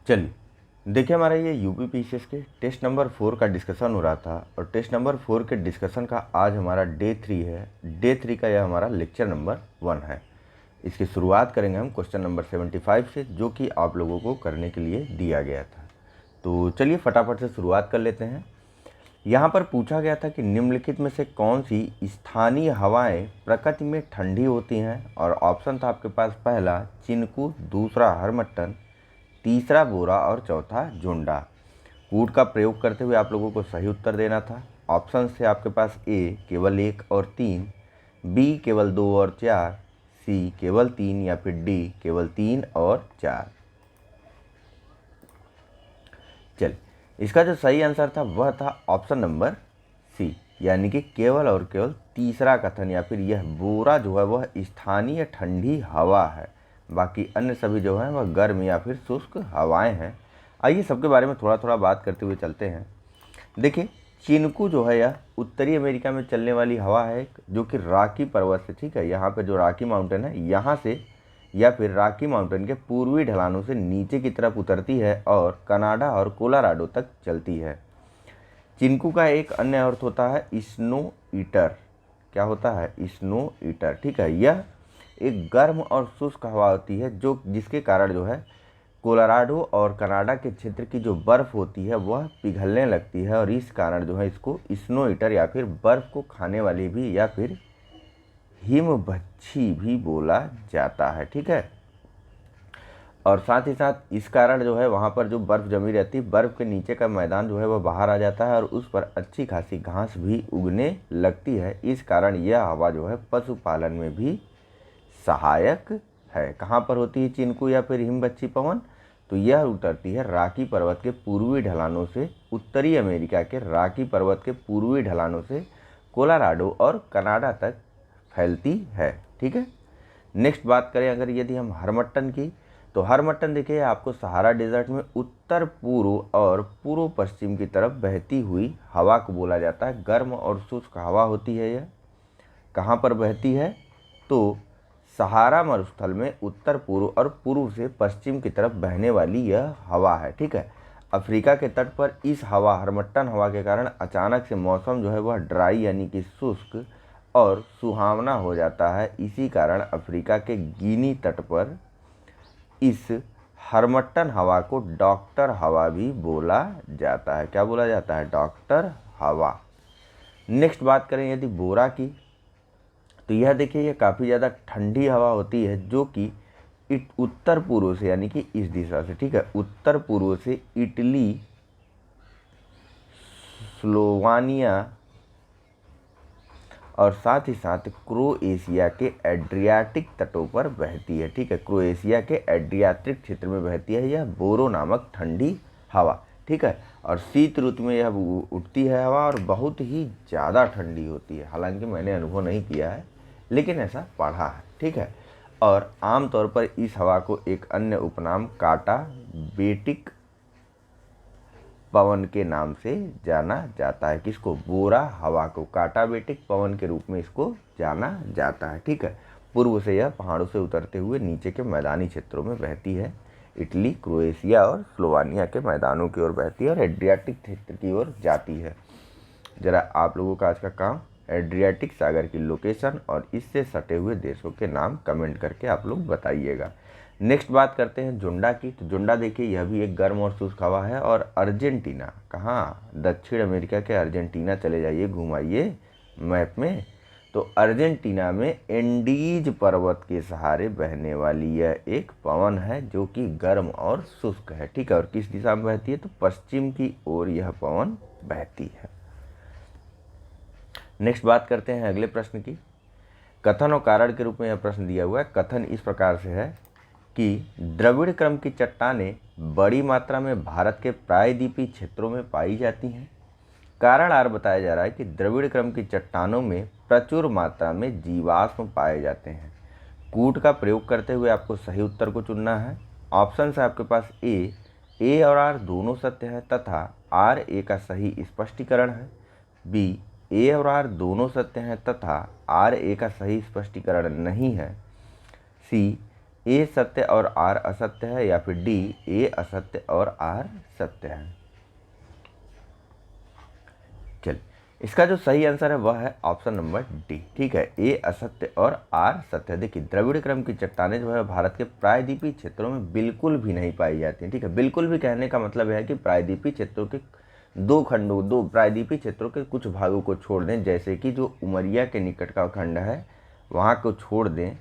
चलिए, देखिए हमारा ये यूपीपीसीएस के टेस्ट नंबर 4 का डिस्कशन हो रहा था और टेस्ट नंबर 4 के डिस्कशन का आज हमारा डे 3 है। डे 3 का यह हमारा लेक्चर नंबर 1 है। इसकी शुरुआत करेंगे हम क्वेश्चन नंबर 75 से, जो कि आप लोगों को करने के लिए दिया गया था। तो चलिए फटाफट से शुरुआत कर लेते हैं। यहाँ पर पूछा गया था कि निम्नलिखित में से कौन सी स्थानीय हवाएं प्रकृति में ठंडी होती हैं, और ऑप्शन था आपके पास पहला चिनकू, दूसरा हरमट्टन, तीसरा बोरा और चौथा जुंडा। कूट का प्रयोग करते हुए आप लोगों को सही उत्तर देना था। ऑप्शन से आपके पास ए केवल 1 और 3, बी केवल 2 और 4, सी केवल 3 या फिर डी केवल 3 और 4। चलिए, इसका जो सही आंसर था वह था ऑप्शन नंबर सी, यानी कि केवल और केवल तीसरा कथन, या फिर यह बोरा जो है वह स्थानीय ठंडी हवा है। बाकी अन्य सभी जो हैं वह गर्म या फिर शुष्क हवाएं हैं। आइए सबके बारे में थोड़ा थोड़ा बात करते हुए चलते हैं। देखिए, चिनकू जो है यह उत्तरी अमेरिका में चलने वाली हवा है, जो कि रॉकी पर्वत से, ठीक है, यहाँ पे जो रॉकी माउंटेन है यहाँ से या फिर रॉकी माउंटेन के पूर्वी ढलानों से नीचे की तरफ उतरती है और कनाडा और कोलोराडो तक चलती है। चिनकू का एक अन्य अर्थ होता है स्नो ईटर। क्या होता है? स्नो ईटर, ठीक है। यह एक गर्म और शुष्क हवा होती है जो जिसके कारण जो है कोलोराडो और कनाडा के क्षेत्र की जो बर्फ़ होती है वह पिघलने लगती है, और इस कारण जो है इसको स्नो ईटर या फिर बर्फ़ को खाने वाली भी या फिर हिमभक्षी भी बोला जाता है, ठीक है। और साथ ही साथ इस कारण जो है वहाँ पर जो बर्फ़ जमी रहती है, बर्फ़ के नीचे का मैदान जो है वह बाहर आ जाता है और उस पर अच्छी खासी घास भी उगने लगती है। इस कारण यह हवा जो है पशुपालन में भी सहायक है। कहाँ पर होती है चिनकू या फिर हिमबच्ची पवन? तो यह उतरती है रॉकी पर्वत के पूर्वी ढलानों से, उत्तरी अमेरिका के रॉकी पर्वत के पूर्वी ढलानों से कोलोराडो और कनाडा तक फैलती है, ठीक है। नेक्स्ट बात करें अगर यदि हम हरमट्टन की, तो हरमट्टन देखिए आपको सहारा डेजर्ट में उत्तर पूर्व और पूर्व पश्चिम की तरफ बहती हुई हवा को बोला जाता है। गर्म और शुष्क हवा होती है। यह कहाँ पर बहती है? तो सहारा मरुस्थल में उत्तर पूर्व और पूर्व से पश्चिम की तरफ बहने वाली यह हवा है, ठीक है। अफ्रीका के तट पर इस हवा हरमट्टन हवा के कारण अचानक से मौसम जो है वह ड्राई यानी कि शुष्क और सुहावना हो जाता है। इसी कारण अफ्रीका के गिनी तट पर इस हरमट्टन हवा को डॉक्टर हवा भी बोला जाता है। क्या बोला जाता है? डॉक्टर हवा। नेक्स्ट बात करें यदि बोरा की, तो यह देखिए यह काफ़ी ज़्यादा ठंडी हवा होती है जो कि उत्तर पूर्व से यानी कि इस दिशा से, ठीक है, उत्तर पूर्व से इटली, स्लोवानिया और साथ ही साथ क्रोएशिया के एड्रियाटिक तटों पर बहती है, ठीक है। क्रोएशिया के एड्रियाटिक क्षेत्र में बहती है यह बोरो नामक ठंडी हवा, ठीक है। और शीत ऋतु में यह उठती है हवा और बहुत ही ज़्यादा ठंडी होती है। हालांकि मैंने अनुभव नहीं किया है, लेकिन ऐसा पढ़ा है, ठीक है। और आमतौर पर इस हवा को एक अन्य उपनाम काटा बेटिक पवन के नाम से जाना जाता है। किसको? बोरा हवा को काटा बेटिक पवन के रूप में इसको जाना जाता है, ठीक है। पूर्व से यह पहाड़ों से उतरते हुए नीचे के मैदानी क्षेत्रों में बहती है। इटली, क्रोएशिया और स्लोवानिया के मैदानों की ओर बहती है और एड्रियाटिक क्षेत्र की ओर जाती है। ज़रा आप लोगों का आज का काम एड्रियाटिक सागर की लोकेशन और इससे सटे हुए देशों के नाम कमेंट करके आप लोग बताइएगा। नेक्स्ट बात करते हैं जुंडा की। तो जुंडा देखिए यह भी एक गर्म और शुष्क हवा है और अर्जेंटीना, कहाँ? दक्षिण अमेरिका के अर्जेंटीना चले जाइए, घुमाइए मैप में। तो अर्जेंटीना में एंडीज पर्वत के सहारे बहने वाली यह एक पवन है जो कि गर्म और शुष्क है, ठीक है। और किस दिशा में बहती है? तो पश्चिम की ओर यह पवन बहती है। नेक्स्ट बात करते हैं अगले प्रश्न की। कथन और कारण के रूप में यह प्रश्न दिया हुआ है। कथन इस प्रकार से है कि द्रविड़ क्रम की चट्टानें बड़ी मात्रा में भारत के प्रायद्वीपीय क्षेत्रों में पाई जाती हैं। कारण आर बताया जा रहा है कि द्रविड़ क्रम की चट्टानों में प्रचुर मात्रा में जीवाश्म पाए जाते हैं। कूट का प्रयोग करते हुए आपको सही उत्तर को चुनना है। ऑप्शन है आपके पास ए और आर दोनों सत्य है तथा आर ए का सही स्पष्टीकरण है। बी, ए और आर दोनों सत्य हैं तथा आर ए का सही स्पष्टीकरण नहीं है। सी, ए सत्य और आर असत्य है, या फिर डी ए असत्य और आर सत्य है। चलिए, इसका जो सही आंसर है वह है ऑप्शन नंबर डी। ठीक है, ए असत्य और आर सत्य। देखिए, द्रविड़ क्रम की चट्टानें जो है भारत के प्रायद्वीपीय क्षेत्रों में बिल्कुल भी नहीं पाई जाती हैं। ठीक है, बिल्कुल भी कहने का मतलब है कि प्रायद्वीपीय क्षेत्रों के दो प्रायद्वीपीय क्षेत्रों के कुछ भागों को छोड़ दें, जैसे कि जो उमरिया के निकट का खंड है वहाँ को छोड़ दें,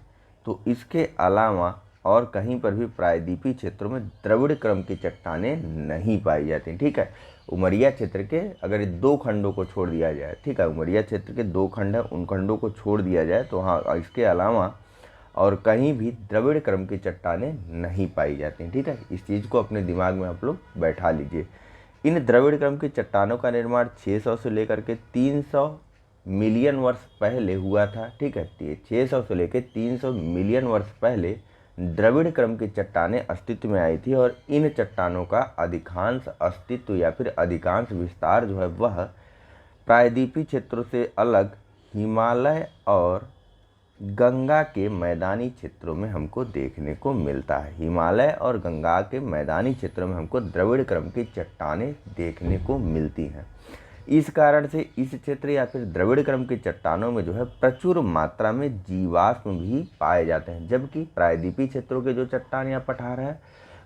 तो इसके अलावा और कहीं पर भी प्रायद्वीपीय क्षेत्रों में द्रविड़ क्रम की चट्टानें नहीं पाई जाती। ठीक है, उमरिया क्षेत्र के अगर 2 खंडों को छोड़ दिया जाए, ठीक है, उमरिया क्षेत्र के 2 खंड है, उन खंडों को छोड़ दिया जाए तो हाँ, इसके अलावा और कहीं भी द्रविड़ क्रम की चट्टानें नहीं पाई जाती। ठीक है, इस चीज़ को अपने दिमाग में आप लोग बैठा लीजिए। इन द्रविड़ क्रम की चट्टानों का निर्माण 600 से लेकर के 300 मिलियन वर्ष पहले हुआ था। ठीक है, 600 से लेकर 300 मिलियन वर्ष पहले द्रविड़ क्रम की चट्टानें अस्तित्व में आई थी, और इन चट्टानों का अधिकांश अस्तित्व या फिर अधिकांश विस्तार जो है वह प्रायद्वीपीय क्षेत्रों से अलग हिमालय और गंगा के मैदानी क्षेत्रों में हमको देखने को मिलता है। हिमालय और गंगा के मैदानी क्षेत्रों में हमको द्रविड़ क्रम की चट्टानें देखने को मिलती हैं। इस कारण से इस क्षेत्र या फिर द्रविड़ क्रम की चट्टानों में जो है प्रचुर मात्रा में जीवाश्म भी पाए जाते हैं, जबकि प्रायद्वीपीय क्षेत्रों के जो चट्टान या पठार है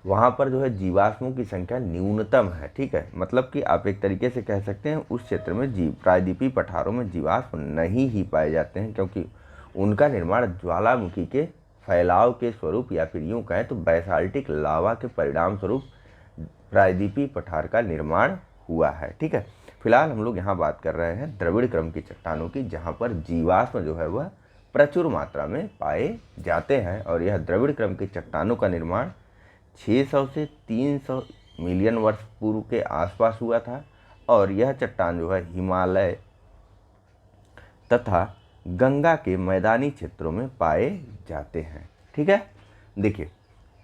वहाँ पर जो है जीवाश्मों की संख्या न्यूनतम है। ठीक है, मतलब कि आप एक तरीके से कह सकते हैं उस क्षेत्र में प्रायद्वीपीय पठारों में जीवाश्म नहीं ही पाए जाते हैं, क्योंकि उनका निर्माण ज्वालामुखी के फैलाव के स्वरूप या फिर यूँ कहें तो बैसाल्टिक लावा के परिणाम स्वरूप प्रायद्वीपीय पठार का निर्माण हुआ है। ठीक है, फिलहाल हम लोग यहाँ बात कर रहे हैं द्रविड़ क्रम की चट्टानों की, जहाँ पर जीवाश्म जो है वह प्रचुर मात्रा में पाए जाते हैं, और यह द्रविड़ क्रम की चट्टानों का निर्माण 600 से 300 मिलियन वर्ष पूर्व के आसपास हुआ था, और यह चट्टान जो है हिमालय तथा गंगा के मैदानी क्षेत्रों में पाए जाते हैं। ठीक है, देखिए,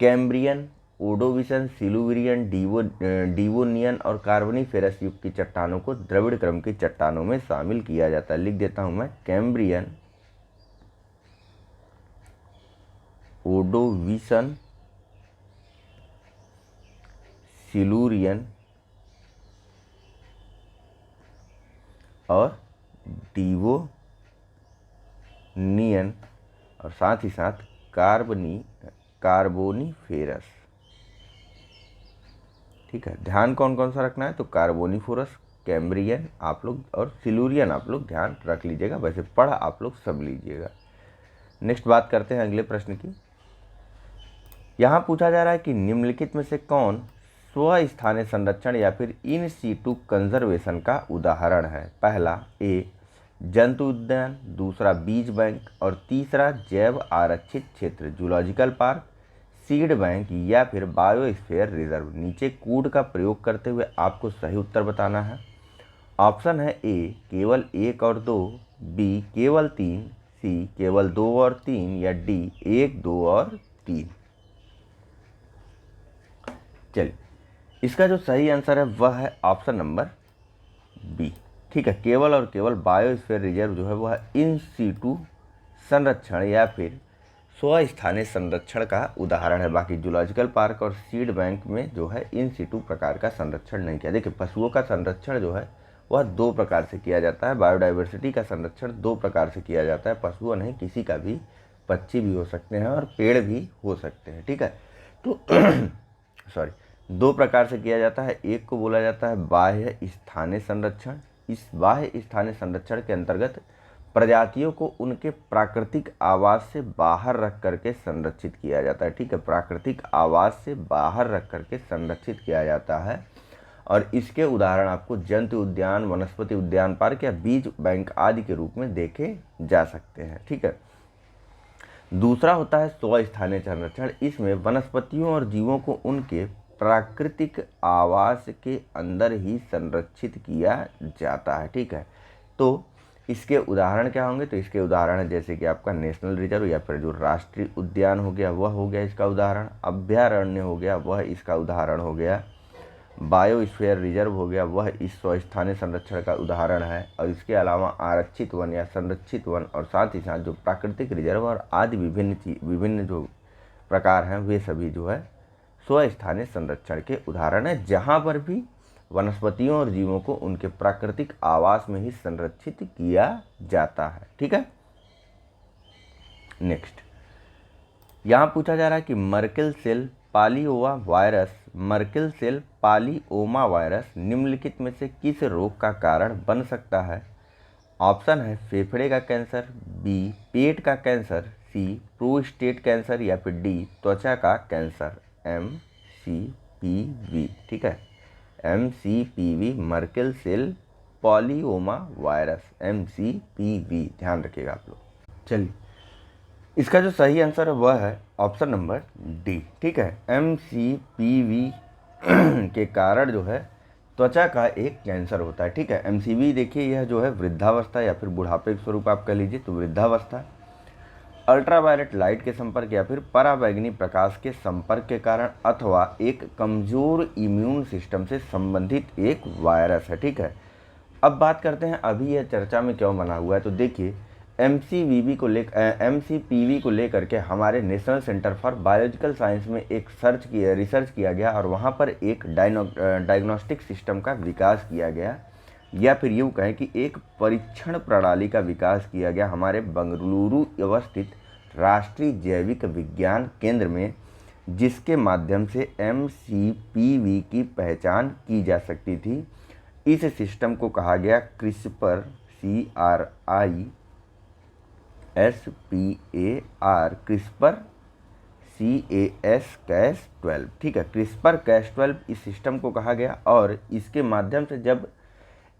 कैम्ब्रियन, ओडोविसन, सिलुरियन, डिवोनियन और कार्बोनिफेरस युग की चट्टानों को द्रविड़ क्रम की चट्टानों में शामिल किया जाता है। लिख देता हूं मैं, कैम्ब्रियन, ओडोविसन, सिलुरियन और डिवोनियन, और साथ ही साथ कार्बोनिफेरस। ठीक है, ध्यान कौन कौन सा रखना है, तो कार्बोनिफेरस, कैम्ब्रियन आप लोग और सिलुरियन आप लोग ध्यान रख लीजिएगा, वैसे पढ़ आप लोग सब लीजिएगा। नेक्स्ट बात करते हैं अगले प्रश्न की। यहाँ पूछा जा रहा है कि निम्नलिखित में से कौन स्वस्थानीय संरक्षण या फिर इन सीटू कंजर्वेशन का उदाहरण है। पहला ए जंतु उद्यान, दूसरा बीज बैंक, और तीसरा जैव आरक्षित क्षेत्र जूलॉजिकल पार्क, सीड बैंक या फिर बायोस्फीयर रिजर्व। नीचे कूट का प्रयोग करते हुए आपको सही उत्तर बताना है। ऑप्शन है ए केवल 1 और 2, बी केवल 3, सी केवल 2 और 3, या डी 1, 2 और 3। चलिए, इसका जो सही आंसर है वह है ऑप्शन नंबर बी। ठीक है, केवल और केवल बायोस्फीयर रिजर्व जो है वह इन सीटू संरक्षण या फिर स्वस्थानीय संरक्षण का उदाहरण है। बाकी जूलॉजिकल पार्क और सीड बैंक में जो है इन सीटू प्रकार का संरक्षण नहीं किया। देखिए, पशुओं का संरक्षण जो है वह 2 प्रकार से किया जाता है। बायोडाइवर्सिटी का संरक्षण 2 प्रकार से किया जाता है। पशुओं नहीं, किसी का भी, पक्षी भी हो सकते हैं और पेड़ भी हो सकते हैं। ठीक है, तो सॉरी, 2 प्रकार से किया जाता है। एक को बोला जाता है बाह्य स्थानीय संरक्षण। इस बाह्य स्थानीय संरक्षण के अंतर्गत प्रजातियों को उनके प्राकृतिक आवास से बाहर रख करके संरक्षित किया जाता है। ठीक है, प्राकृतिक आवास से बाहर रख करके संरक्षित किया जाता है, और इसके उदाहरण आपको जंतु उद्यान, वनस्पति उद्यान पार्क या बीज बैंक आदि के रूप में देखे जा सकते हैं। ठीक है, दूसरा होता है स्वस्थानीय संरक्षण। इसमें वनस्पतियों और जीवों को उनके प्राकृतिक आवास के अंदर ही संरक्षित किया जाता है। ठीक है, तो इसके उदाहरण क्या होंगे, तो इसके उदाहरण है जैसे कि आपका नेशनल रिजर्व या फिर जो राष्ट्रीय उद्यान हो गया वह हो गया इसका उदाहरण, अभ्यारण्य हो गया वह इसका उदाहरण हो गया, बायोस्फीयर रिजर्व हो गया वह इस स्वस्थानीय संरक्षण का उदाहरण है, और इसके अलावा आरक्षित वन या संरक्षित वन और साथ ही साथ जो प्राकृतिक रिजर्व और आदि विभिन्न जो प्रकार हैं वे सभी जो है स्वस्थानीय संरक्षण के उदाहरण हैं, जहाँ पर भी वनस्पतियों और जीवों को उनके प्राकृतिक आवास में ही संरक्षित किया जाता है। ठीक है, नेक्स्ट यहाँ पूछा जा रहा है कि मर्केल सेल पालियोमा वायरस निम्नलिखित में से किस रोग का कारण बन सकता है? ऑप्शन है फेफड़े का कैंसर, बी पेट का कैंसर, सी प्रोस्टेट कैंसर या फिर डी त्वचा का कैंसर। MCPV, ठीक है, MCPV Merkel cell polyoma virus, MCPV, ध्यान रखिएगा आप लोग। चलिए, इसका जो सही आंसर है वह है ऑप्शन नंबर डी। ठीक है, MCPV के कारण जो है त्वचा का एक कैंसर होता है। ठीक है, MCPV देखिए यह जो है वृद्धावस्था या फिर बुढ़ापे के स्वरूप आप कह लीजिए तो वृद्धावस्था, अल्ट्रावायलेट लाइट के संपर्क या फिर पराबैंगनी प्रकाश के संपर्क के कारण अथवा एक कमजोर इम्यून सिस्टम से संबंधित एक वायरस है। ठीक है, अब बात करते हैं अभी यह चर्चा में क्यों बना हुआ है। तो देखिए MCPV को लेकर के हमारे national centre for biological science में एक रिसर्च किया गया और वहाँ पर एक डायग्नोस्टिक सिस्टम का विकास किया गया, या फिर यूँ कहें कि एक परीक्षण प्रणाली का विकास किया गया हमारे बेंगलुरु अवस्थित राष्ट्रीय जैविक विज्ञान केंद्र में, जिसके माध्यम से MCPV की पहचान की जा सकती थी। इस सिस्टम को कहा गया CRISPR, CRISPR-Cas12। ठीक है, CRISPR-Cas12 इस सिस्टम को कहा गया और इसके माध्यम से जब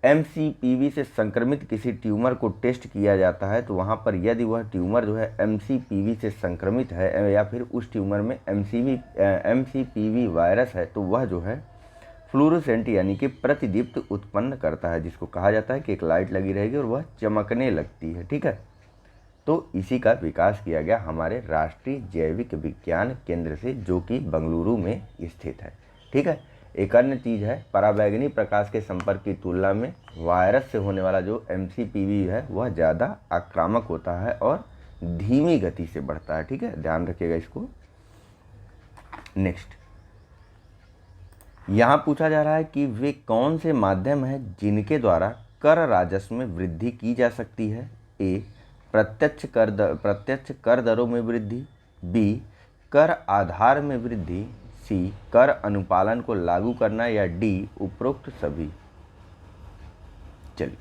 MCPV से संक्रमित किसी ट्यूमर को टेस्ट किया जाता है तो वहाँ पर यदि वह ट्यूमर जो है MCPV से संक्रमित है या फिर उस ट्यूमर में MCPV वायरस है तो वह जो है फ्लूरोसेंट यानी कि प्रतिदीप्त उत्पन्न करता है, जिसको कहा जाता है कि एक लाइट लगी रहेगी और वह चमकने लगती है। ठीक है, तो इसी का विकास किया गया हमारे राष्ट्रीय जैविक विज्ञान केंद्र से, जो कि बेंगलुरु में स्थित है। ठीक है, एक अन्य चीज़ है, पराबैंगनी प्रकाश के संपर्क की तुलना में वायरस से होने वाला जो MCPV है वह ज़्यादा आक्रामक होता है और धीमी गति से बढ़ता है। ठीक है, ध्यान रखिएगा इसको। नेक्स्ट यहाँ पूछा जा रहा है कि वे कौन से माध्यम हैं जिनके द्वारा कर राजस्व में वृद्धि की जा सकती है? ए प्रत्यक्ष कर दरों में वृद्धि, बी कर आधार में वृद्धि, सी कर अनुपालन को लागू करना या डी उपरोक्त सभी। चलिए,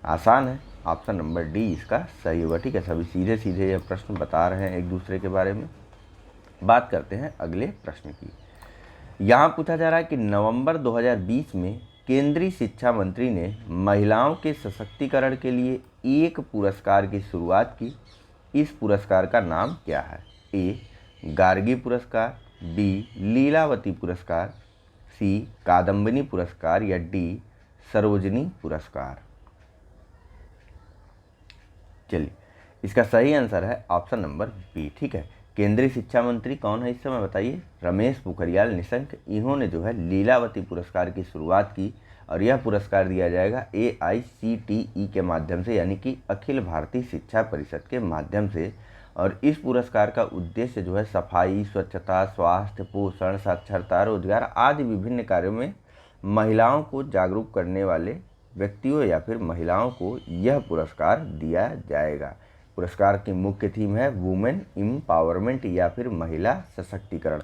आसान है, ऑप्शन नंबर डी इसका सही होगा। ठीक है, सभी सीधे सीधे यह प्रश्न बता रहे हैं एक दूसरे के बारे में। बात करते हैं अगले प्रश्न की। यहाँ पूछा जा रहा है कि नवंबर 2020 में केंद्रीय शिक्षा मंत्री ने महिलाओं के सशक्तिकरण के लिए एक पुरस्कार की शुरुआत की। इस पुरस्कार का नाम क्या है? ए गार्गी पुरस्कार, बी लीलावती पुरस्कार, सी कादम्बिनी पुरस्कार या डी सरोजनी पुरस्कार। चलिए, इसका सही आंसर है ऑप्शन नंबर बी। ठीक है, केंद्रीय शिक्षा मंत्री कौन है इस समय बताइए? रमेश पोखरियाल निशंक। इन्होंने जो है लीलावती पुरस्कार की शुरुआत की और यह पुरस्कार दिया जाएगा AICTE के माध्यम से, यानी कि अखिल भारतीय शिक्षा परिषद के माध्यम से। और इस पुरस्कार का उद्देश्य जो है सफाई, स्वच्छता, स्वास्थ्य, पोषण, साक्षरता, रोजगार आदि विभिन्न कार्यों में महिलाओं को जागरूक करने वाले व्यक्तियों या फिर महिलाओं को यह पुरस्कार दिया जाएगा। पुरस्कार की मुख्य थीम है वुमेन एम्पावरमेंट या फिर महिला सशक्तिकरण।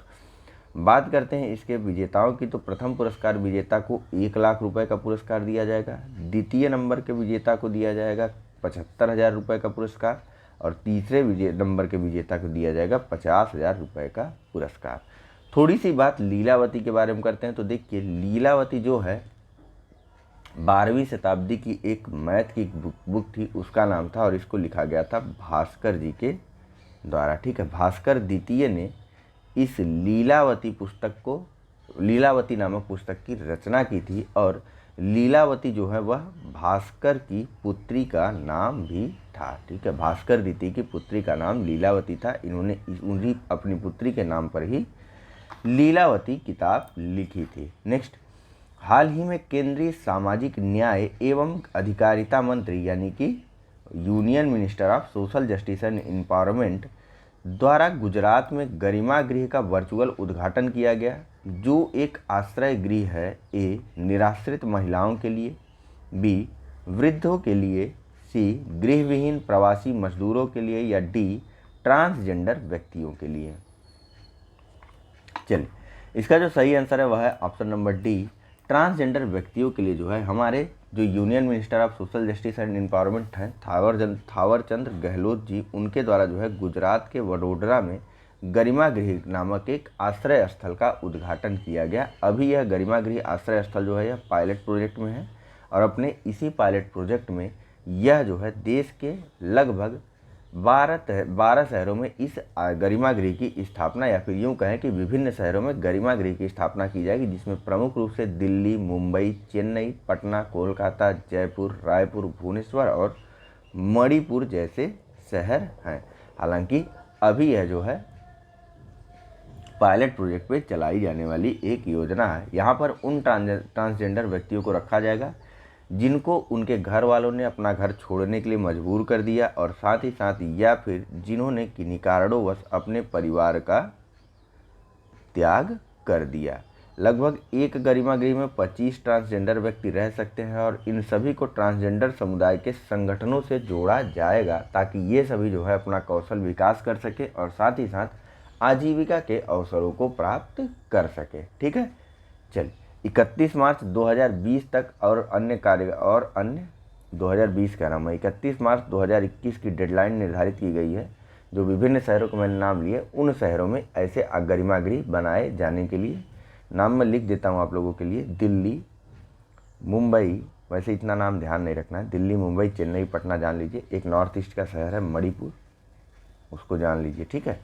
बात करते हैं इसके विजेताओं की, तो प्रथम पुरस्कार विजेता को 1 लाख रुपए का पुरस्कार दिया जाएगा, द्वितीय नंबर के विजेता को दिया जाएगा 75,000 रुपये का पुरस्कार और तीसरे नंबर के विजेता को दिया जाएगा 50,000 रुपये का पुरस्कार। थोड़ी सी बात लीलावती के बारे में करते हैं। तो देखिए, लीलावती जो है 12वीं शताब्दी की एक मैथ की बुक थी, उसका नाम था और इसको लिखा गया था भास्कर जी के द्वारा। ठीक है, भास्कर द्वितीय ने इस लीलावती नामक पुस्तक की रचना की थी और लीलावती जो है वह भास्कर की पुत्री का नाम भी था। ठीक है, भास्कर द्वितीय की पुत्री का नाम लीलावती था। इन्होंने उन्हीं अपनी पुत्री के नाम पर ही लीलावती किताब लिखी थी। नेक्स्ट, हाल ही में केंद्रीय सामाजिक न्याय एवं अधिकारिता मंत्री यानी कि union minister of social justice and empowerment द्वारा गुजरात में गरिमा गृह का वर्चुअल उद्घाटन किया गया, जो एक आश्रय गृह है। ए, निराश्रित महिलाओं के लिए, बी, वृद्धों के लिए, सी, गृहविहीन प्रवासी मजदूरों के लिए, या डी, ट्रांसजेंडर व्यक्तियों के लिए। चलिए, इसका जो सही आंसर है वह है ऑप्शन नंबर डी, ट्रांसजेंडर व्यक्तियों के लिए जो है हमारे जो union minister of social justice and empowerment हैं थावरचंद गहलोत जी, उनके द्वारा जो है गुजरात के वडोदरा में गरिमा गृह नामक एक आश्रय स्थल का उद्घाटन किया गया। अभी यह गरिमा गृह आश्रय स्थल जो है यह पायलट प्रोजेक्ट में है और अपने इसी पायलट प्रोजेक्ट में यह जो है देश के लगभग 12 शहरों में इस गरिमा गृह की स्थापना, या फिर यूँ कहें कि विभिन्न शहरों में गरिमा गृह की स्थापना की जाएगी, जिसमें प्रमुख रूप से दिल्ली, मुंबई, चेन्नई, पटना, कोलकाता, जयपुर, रायपुर, भुवनेश्वर और मणिपुर जैसे शहर हैं। हालांकि अभी यह जो है पायलट प्रोजेक्ट पे चलाई जाने वाली एक योजना है। यहाँ पर उन ट्रांसजेंडर व्यक्तियों को रखा जाएगा जिनको उनके घर वालों ने अपना घर छोड़ने के लिए मजबूर कर दिया, और साथ ही साथ या फिर जिन्होंने किन्हीं कारणोंवश अपने परिवार का त्याग कर दिया। लगभग एक गरिमा गृह में 25 ट्रांसजेंडर व्यक्ति रह सकते हैं और इन सभी को ट्रांसजेंडर समुदाय के संगठनों से जोड़ा जाएगा ताकि ये सभी जो है अपना कौशल विकास कर सके और साथ ही साथ आजीविका के अवसरों को प्राप्त कर सके। ठीक है, चलिए 31 मार्च 2020 तक और अन्य 2020 कह रहा हूँ मैं, 31 मार्च 2021 की डेडलाइन निर्धारित की गई है। जो विभिन्न शहरों को मैंने नाम लिए उन शहरों में ऐसे गरिमा गृह बनाए जाने के लिए नाम मैं लिख देता हूँ आप लोगों के लिए। दिल्ली, मुंबई, वैसे इतना नाम ध्यान नहीं रखना है, दिल्ली, मुंबई, चेन्नई, पटना जान लीजिए। एक नॉर्थ ईस्ट का शहर है मणिपुर, उसको जान लीजिए। ठीक है,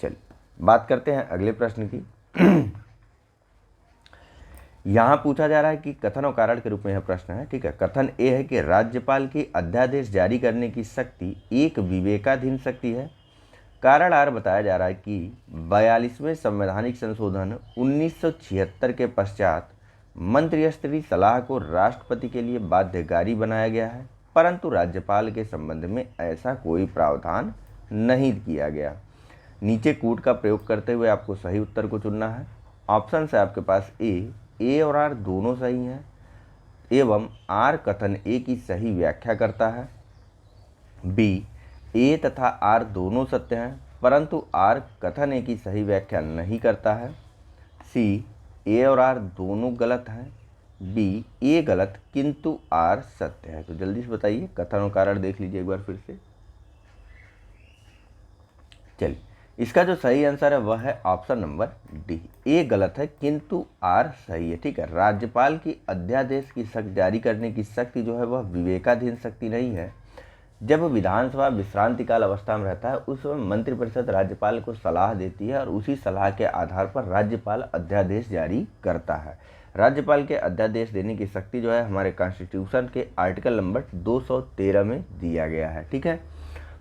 चलिए बात करते हैं अगले प्रश्न की। यहाँ पूछा जा रहा है कि कथन और कारण के रूप में यह प्रश्न है। ठीक है, कथन ए है कि राज्यपाल की अध्यादेश जारी करने की शक्ति एक विवेकाधीन शक्ति है। कारण आर बताया जा रहा है कि 42वें संवैधानिक संशोधन 1976 के पश्चात मंत्रिस्तरीय सलाह को राष्ट्रपति के लिए बाध्यकारी बनाया गया है, परंतु राज्यपाल के संबंध में ऐसा कोई प्रावधान नहीं किया गया। नीचे कूट का प्रयोग करते हुए आपको सही उत्तर को चुनना है। ऑप्शन है आपके पास ए और आर दोनों सही हैं, एवं आर कथन ए की सही व्याख्या करता है। बी, ए तथा आर दोनों सत्य हैं परंतु आर कथन ए की सही व्याख्या नहीं करता है। सी, ए और आर दोनों गलत हैं। बी, ए गलत किंतु आर सत्य है। तो जल्दी से बताइए, कथन और कारण देख लीजिए एक बार फिर से। चलिए, इसका जो सही आंसर है वह है ऑप्शन नंबर डी, ए गलत है किंतु आर सही है। ठीक है, राज्यपाल की अध्यादेश की शक्ति जारी करने की शक्ति जो है वह विवेकाधीन शक्ति नहीं है। जब विधानसभा विश्रांति काल अवस्था में रहता है उस समय मंत्रिपरिषद राज्यपाल को सलाह देती है और उसी सलाह के आधार पर राज्यपाल अध्यादेश जारी करता है। राज्यपाल के अध्यादेश देने की शक्ति जो है हमारे कॉन्स्टिट्यूशन के आर्टिकल नंबर 213 में दिया गया है। ठीक है,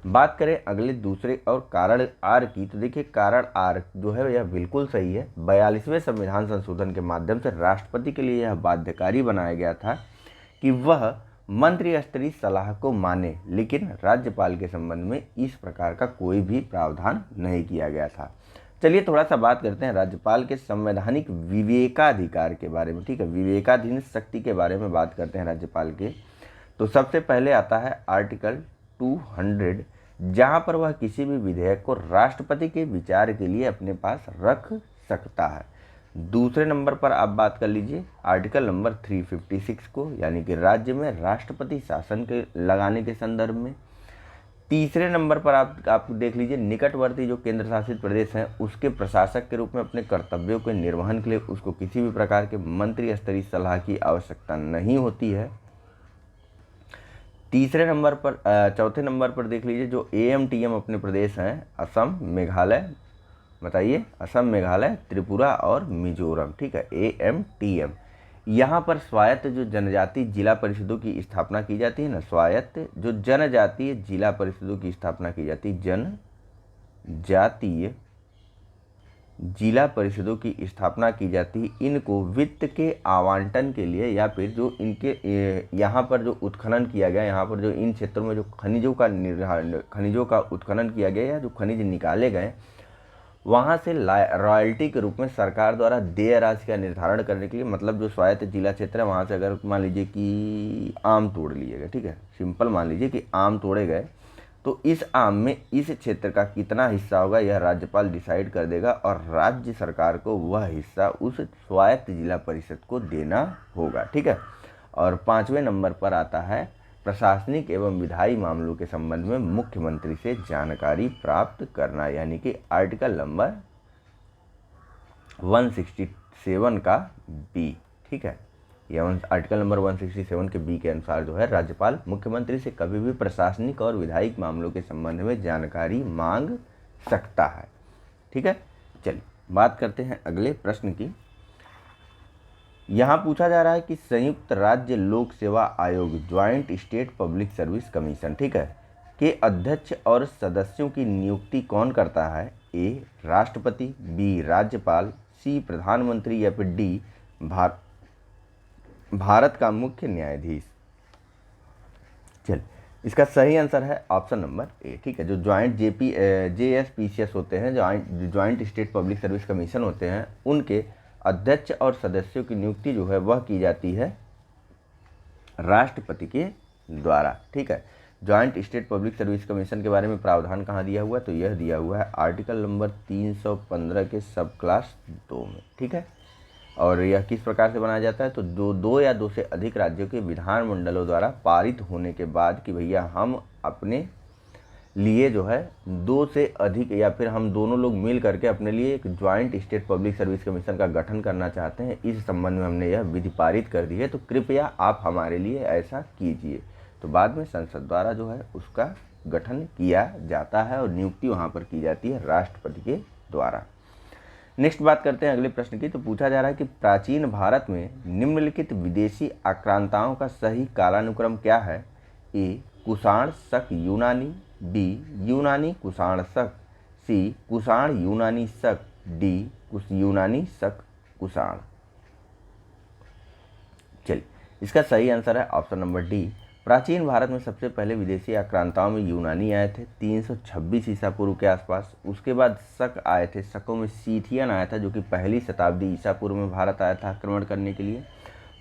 बात करें अगले दूसरे और कारण आर की, तो देखिए कारण आर जो है यह बिल्कुल सही है। 42वें संविधान संशोधन के माध्यम से राष्ट्रपति के लिए यह बाध्यकारी बनाया गया था कि वह मंत्री स्तरीय सलाह को माने, लेकिन राज्यपाल के संबंध में इस प्रकार का कोई भी प्रावधान नहीं किया गया था। चलिए थोड़ा सा बात करते हैं राज्यपाल के संवैधानिक विवेकाधिकार के बारे में। ठीक है, विवेकाधीन शक्ति के बारे में बात करते हैं राज्यपाल के। तो सबसे पहले आता है आर्टिकल 200, जहां पर वह किसी भी विधेयक को राष्ट्रपति के विचार के लिए अपने पास रख सकता है। दूसरे नंबर पर आप बात कर लीजिए आर्टिकल नंबर 356 को, यानी कि राज्य में राष्ट्रपति शासन के लगाने के संदर्भ में। तीसरे नंबर पर आप देख लीजिए निकटवर्ती जो केंद्र शासित प्रदेश हैं उसके प्रशासक के रूप में अपने कर्तव्यों के निर्वहन के लिए उसको किसी भी प्रकार के मंत्री स्तरीय सलाह की आवश्यकता नहीं होती है। चौथे नंबर पर देख लीजिए जो AMTM अपने प्रदेश हैं, असम, मेघालय, बताइए असम, मेघालय, त्रिपुरा और मिजोरम। ठीक है, AMTM, यहाँ पर स्वायत्त जो जनजातीय जिला परिषदों की स्थापना की जाती है ना, स्वायत्त जो जनजातीय जिला परिषदों की स्थापना की जाती है, जनजातीय जिला परिषदों की स्थापना की जाती है, इनको वित्त के आवंटन के लिए या फिर जो इनके यहाँ पर जो उत्खनन किया गया, यहाँ पर जो इन क्षेत्रों में जो खनिजों का उत्खनन किया गया या जो खनिज निकाले गए, वहाँ से रॉयल्टी के रूप में सरकार द्वारा देय राशि का निर्धारण करने के लिए, मतलब जो स्वायत्त जिला क्षेत्र है वहाँ से अगर मान लीजिए कि आम तोड़ लिए गए, ठीक है, सिंपल मान लीजिए कि आम तोड़े गए, तो इस आम में इस क्षेत्र का कितना हिस्सा होगा यह राज्यपाल डिसाइड कर देगा और राज्य सरकार को वह हिस्सा उस स्वायत्त जिला परिषद को देना होगा, ठीक है। और 5वें नंबर पर आता है प्रशासनिक एवं विधायी मामलों के संबंध में मुख्यमंत्री से जानकारी प्राप्त करना, यानी कि आर्टिकल नंबर 167 का बी, ठीक है। यह आर्टिकल नंबर 167 के बी के अनुसार जो है राज्यपाल मुख्यमंत्री से कभी भी प्रशासनिक और विधायिक मामलों के संबंध में जानकारी मांग सकता है, ठीक है। चलिए बात करते हैं अगले प्रश्न की। यहाँ पूछा जा रहा है कि संयुक्त राज्य लोक सेवा आयोग joint state public service commission, ठीक है, के अध्यक्ष और सदस्यों की नियुक्ति कौन करता है? ए राष्ट्रपति, बी राज्यपाल, सी प्रधानमंत्री या फिर डी भारत का मुख्य न्यायाधीश। चल इसका सही आंसर है ऑप्शन नंबर ए, ठीक है। जो ज्वाइंट JSPCS होते हैं, joint state public service commission होते हैं, उनके अध्यक्ष और सदस्यों की नियुक्ति जो है वह की जाती है राष्ट्रपति के द्वारा, ठीक है। Joint state public service commission के बारे में प्रावधान कहाँ दिया हुआ है? तो यह दिया हुआ है आर्टिकल नंबर 315 के सब क्लास 2 में, ठीक है। और यह किस प्रकार से बनाया जाता है? तो दो या दो से अधिक राज्यों के विधानमंडलों द्वारा पारित होने के बाद कि भैया हम अपने लिए जो है 2 से अधिक या फिर हम दोनों लोग मिल करके अपने लिए एक joint state public service commission का गठन करना चाहते हैं, इस संबंध में हमने यह विधि पारित कर दी है, तो कृपया आप हमारे लिए ऐसा कीजिए। तो बाद में संसद द्वारा जो है उसका गठन किया जाता है और नियुक्ति वहाँ पर की जाती है राष्ट्रपति के द्वारा। नेक्स्ट बात करते हैं अगले प्रश्न की। तो पूछा जा रहा है कि प्राचीन भारत में निम्नलिखित विदेशी आक्रांताओं का सही कालानुक्रम क्या है? ए कुषाण शक यूनानी, बी यूनानी कुषाण शक, सी कुषाण यूनानी शक, डी यूनानी शक कुषाण। चलिए इसका सही आंसर है ऑप्शन नंबर डी। प्राचीन भारत में सबसे पहले विदेशी आक्रांताओं में यूनानी आए थे 326 ईसा पूर्व के आसपास। उसके बाद शक आए थे, शकों में सीथियन आया था जो कि 1ली शताब्दी ईसा पूर्व में भारत आया था आक्रमण करने के लिए।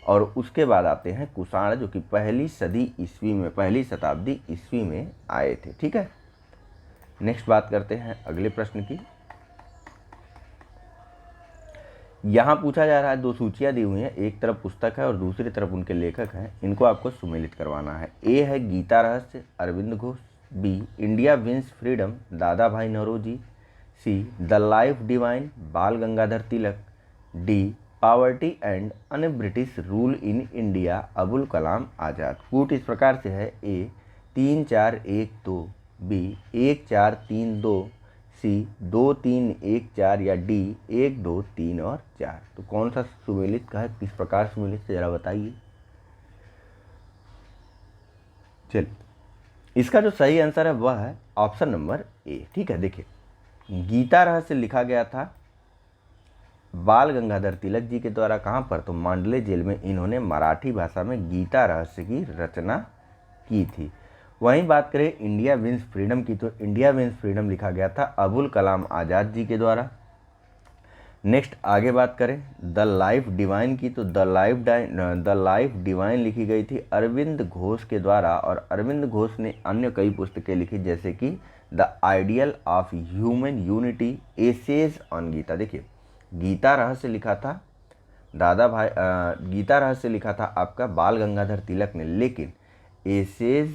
और उसके बाद आते हैं कुषाण जो कि 1ली सदी ईस्वी में, 1ली शताब्दी ईस्वी में आए थे, ठीक है। नेक्स्ट बात करते हैं अगले प्रश्न की। यहाँ पूछा जा रहा है, 2 सूचियाँ दी हुई हैं, एक तरफ पुस्तक है और दूसरी तरफ उनके लेखक हैं, इनको आपको सुमेलित करवाना है। ए है Gita Rahasya Aurobindo Ghosh, B India wins freedom Dadabhai Naoroji, C the life divine Bal Gangadhar Tilak, D poverty and un British rule in India Abul Kalam Azad. कूट इस प्रकार से है, ए 3 4 1 2, बी 1 4 3 2, सी 2 3 1 4 या डी 1 2 3 और 4। तो कौन सा सुमेलित का है, किस प्रकार सुमेलित से जरा बताइए। चलिए इसका जो सही आंसर है वह है ऑप्शन नंबर ए, ठीक है। देखिए गीता रहस्य लिखा गया था बाल गंगाधर तिलक जी के द्वारा, कहाँ पर? तो मांडले जेल में इन्होंने मराठी भाषा में गीता रहस्य की रचना की थी। वहीं बात करें इंडिया विंस फ्रीडम की, तो इंडिया विंस फ्रीडम लिखा गया था अबुल कलाम आज़ाद जी के द्वारा। नेक्स्ट आगे बात करें द लाइफ डिवाइन की, तो द लाइफ डिवाइन लिखी गई थी अरविंद घोष के द्वारा, और अरविंद घोष ने अन्य कई पुस्तकें लिखी जैसे कि the ideal of human unity, essays on Gita. देखिए गीता रहस्य लिखा था गीता रहस्य लिखा था आपका बाल गंगाधर तिलक ने, लेकिन एसेज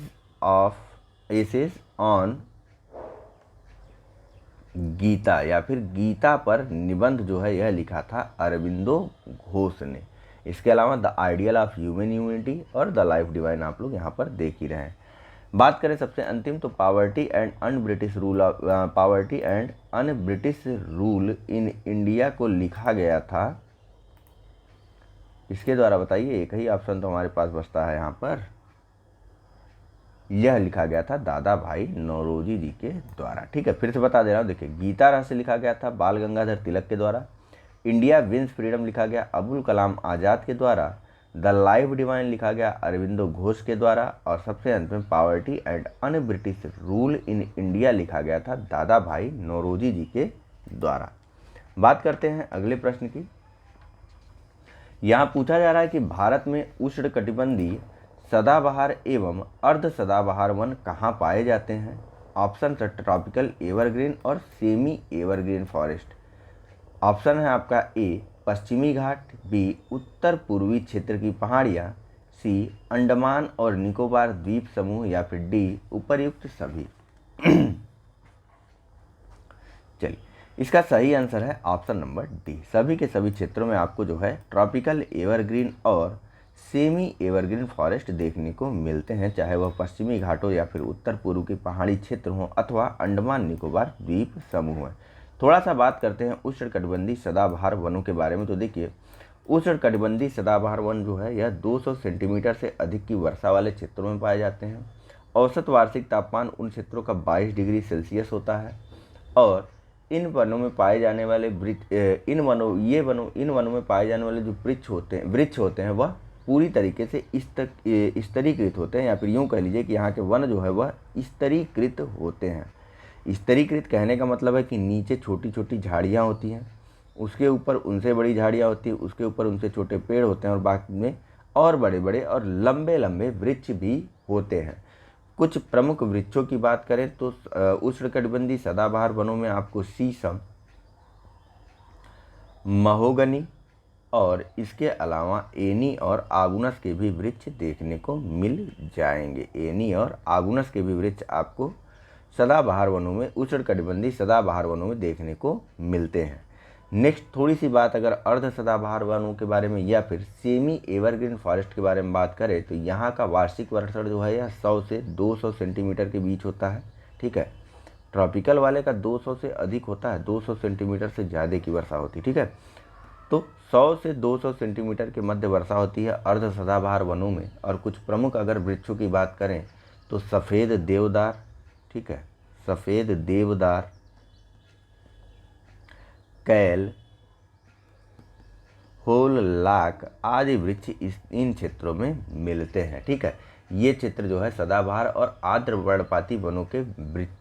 ऑन गीता या फिर गीता पर निबंध जो है यह लिखा था अरविंदो घोष ने। इसके अलावा the ideal of human unity और द लाइफ डिवाइन आप लोग यहाँ पर देख ही रहे हैं। बात करें सबसे अंतिम, तो poverty and un British rule in India को लिखा गया था इसके द्वारा, बताइए। एक ही ऑप्शन तो हमारे पास बचता है यहाँ पर, यह लिखा गया था दादा भाई नौरोजी जी के द्वारा। ठीक है, फिर से बता दे रहा हूँ, देखिए गीता रहस्य लिखा गया था बाल गंगाधर तिलक के द्वारा। इंडिया विंस फ्रीडम लिखा गया अबुल कलाम आज़ाद के द्वारा। द लाइफ डिवाइन लिखा गया अरविंदो घोष के द्वारा। और सबसे अंत में poverty and un British rule in India लिखा गया था दादा भाई नौरोजी जी के द्वारा। बात करते हैं अगले प्रश्न की। यहाँ पूछा जा रहा है कि भारत में उष्णकटिबंधीय सदाबहार एवं अर्ध सदाबहार वन कहाँ पाए जाते हैं। ऑप्शन है ट्रॉपिकल एवरग्रीन और सेमी एवरग्रीन फॉरेस्ट। ऑप्शन है आपका ए पश्चिमी घाट, बी उत्तर पूर्वी क्षेत्र की पहाड़ियाँ, सी अंडमान और निकोबार द्वीप समूह, या फिर डी उपर्युक्त सभी। चलिए, इसका सही आंसर है ऑप्शन नंबर डी। सभी के सभी क्षेत्रों में आपको जो है ट्रॉपिकल एवरग्रीन और सेमी एवरग्रीन फॉरेस्ट देखने को मिलते हैं, चाहे वह पश्चिमी घाटों या फिर उत्तर पूर्व के पहाड़ी क्षेत्र हों अथवा अंडमान निकोबार द्वीप समूह हैं। थोड़ा सा बात करते हैं उष्णकटिबंधीय सदाबहार वनों के बारे में। तो देखिए, उष्णकटिबंधीय सदाबहार वन जो है यह 200 सेंटीमीटर से अधिक की वर्षा वाले क्षेत्रों में पाए जाते हैं। औसत वार्षिक तापमान उन क्षेत्रों का 22 डिग्री सेल्सियस होता है। और इन वनों में पाए जाने वाले इन वनों में पाए जाने वाले जो वृक्ष होते हैं वह पूरी तरीके से स्तरीकृत होते हैं, या फिर यूँ कह लीजिए कि यहाँ के वन जो है वह स्तरीकृत होते हैं। स्तरीकृत कहने का मतलब है कि नीचे छोटी छोटी झाड़ियाँ होती हैं, उसके ऊपर उनसे बड़ी झाड़ियाँ होती हैं, उसके ऊपर उनसे छोटे पेड़ होते हैं और बाकी में और बड़े बड़े और लंबे लंबे वृक्ष भी होते हैं। कुछ प्रमुख वृक्षों की बात करें तो उष्णकटिबंधीय सदाबहार वनों में आपको शीशम, महोगनी और इसके अलावा एनी और आगुनस के भी वृक्ष देखने को मिल जाएंगे। एनी और आगुनस के भी वृक्ष आपको सदाबहार वनों में उष्णकटिबंधीय सदाबहार वनों में देखने को मिलते हैं। नेक्स्ट थोड़ी सी बात अगर अर्ध सदाबहार वनों के बारे में या फिर सेमी एवरग्रीन फॉरेस्ट के बारे में बात करें तो यहाँ का वार्षिक वर्षण जो है यह 100 से 200 सेंटीमीटर के बीच होता है। ठीक है, ट्रॉपिकल वाले का 200 से अधिक होता है, 200 सेंटीमीटर से ज़्यादा की वर्षा होती है। ठीक है, तो 100 से 200 सेंटीमीटर के मध्य वर्षा होती है अर्ध सदाबहार वनों में। और कुछ प्रमुख अगर वृक्षों की बात करें तो सफ़ेद देवदार, ठीक है, सफ़ेद देवदार, कैल, होल लाख आदि वृक्ष इन क्षेत्रों में मिलते हैं। ठीक है, ये क्षेत्र जो है सदाबहार और आर्द्र वर्णपाती वनों के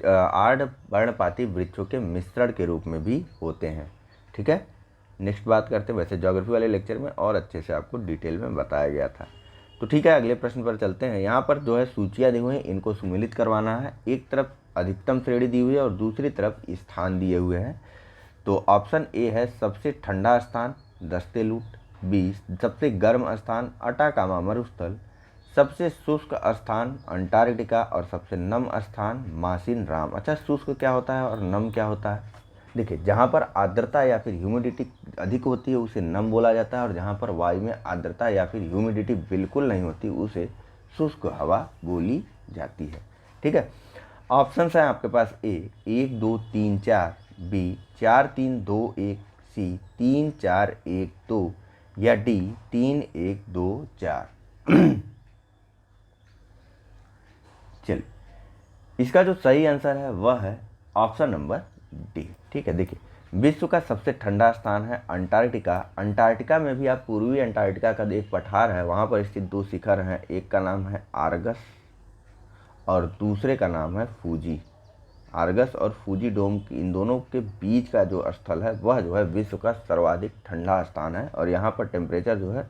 आर्द्र वर्णपाती वृक्षों के मिश्रण के रूप में भी होते हैं। ठीक है, नेक्स्ट बात करते हैं। वैसे ज्योग्राफी वाले लेक्चर में और अच्छे से आपको डिटेल में बताया गया था। तो ठीक है, अगले प्रश्न पर चलते हैं। यहाँ पर जो है सूचियाँ दी हुई हैं, इनको सम्मिलित करवाना है। एक तरफ अधिकतम श्रेणी दी हुई है और दूसरी तरफ स्थान दिए हुए हैं। तो ऑप्शन ए है सबसे ठंडा स्थान दस्तेलूट, बी सबसे गर्म स्थान अटाकामा मरुस्थल, सबसे शुष्क स्थान अंटार्कटिका और सबसे नम स्थान मासिन राम। अच्छा, शुष्क क्या होता है और नम क्या होता है? देखिए, जहाँ पर आर्द्रता या फिर ह्यूमिडिटी अधिक होती है उसे नम बोला जाता है, और जहाँ पर वायु में आर्द्रता या फिर ह्यूमिडिटी बिल्कुल नहीं होती उसे शुष्क हवा बोली जाती है। ठीक है, ऑप्शन है आपके पास ए 1 2 3 4, बी 4 3 2 1, सी 3 4 1 2, या डी 3 1 2 4। चलिए, इसका जो सही आंसर है वह है ऑप्शन नंबर डी। ठीक है, देखिए विश्व का सबसे ठंडा स्थान है अंटार्कटिका। अंटार्कटिका में भी आप पूर्वी अंटार्कटिका का एक पठार है, वहाँ पर स्थित 2 शिखर हैं, एक का नाम है आर्गस और दूसरे का नाम है फूजी। आर्गस और फूजी डोम, इन दोनों के बीच का जो स्थल है वह जो है विश्व का सर्वाधिक ठंडा स्थान है, और यहाँ पर टेम्परेचर जो है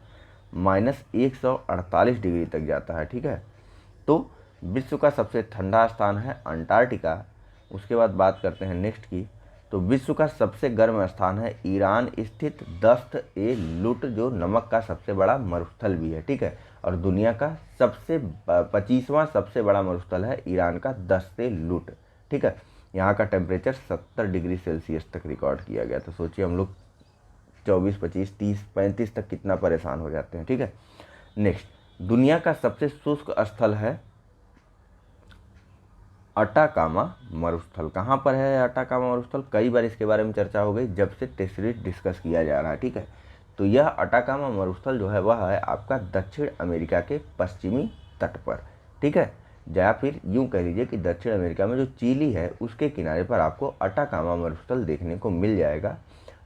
-148 डिग्री तक जाता है। ठीक है, तो विश्व का सबसे ठंडा स्थान है अंटार्कटिका। उसके बाद बात करते हैं नेक्स्ट की। तो विश्व का सबसे गर्म स्थान है ईरान स्थित दस्त-ए-लुट, जो नमक का सबसे बड़ा मरुस्थल भी है। ठीक है, और दुनिया का 25वां सबसे बड़ा मरुस्थल है ईरान का दस्त-ए-लुट। ठीक है, यहाँ का टेम्परेचर 70 डिग्री सेल्सियस तक रिकॉर्ड किया गया। तो सोचिए हम लोग 24 25 30 35 तक कितना परेशान हो जाते हैं। ठीक है, नेक्स्ट, दुनिया का सबसे शुष्क स्थल है अटाकामा मरुस्थल। कहाँ पर है अटाकामा मरुस्थल? कई बार इसके बारे में चर्चा हो गई जब से टेस्ट सीरीज डिस्कस किया जा रहा है। ठीक है, तो यह अटाकामा मरुस्थल जो है वह है आपका दक्षिण अमेरिका के पश्चिमी तट पर। ठीक है, या फिर यूं कह लीजिए कि दक्षिण अमेरिका में जो चिली है उसके किनारे पर आपको अटाकामा मरुस्थल देखने को मिल जाएगा,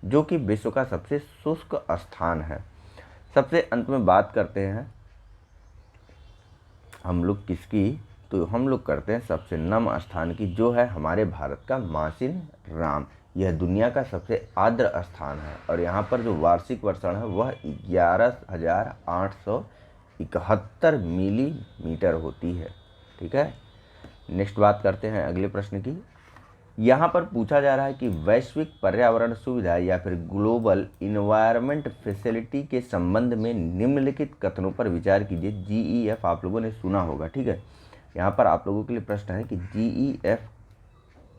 जो कि विश्व का सबसे शुष्क स्थान है। सबसे अंत में बात करते हैं हम लोग किसकी, तो हम लोग करते हैं सबसे नम स्थान की, जो है हमारे भारत का मासिन राम। यह दुनिया का सबसे आर्द्र स्थान है और यहाँ पर जो वार्षिक वर्षण है वह 11,871 मिलीमीटर होती है। ठीक है, नेक्स्ट बात करते हैं अगले प्रश्न की। यहाँ पर पूछा जा रहा है कि वैश्विक पर्यावरण सुविधा या फिर ग्लोबल इन्वायरमेंट फैसिलिटी के संबंध में निम्नलिखित कथनों पर विचार कीजिए। GEF आप लोगों ने सुना होगा, ठीक है। यहाँ पर आप लोगों के लिए प्रश्न है कि GEF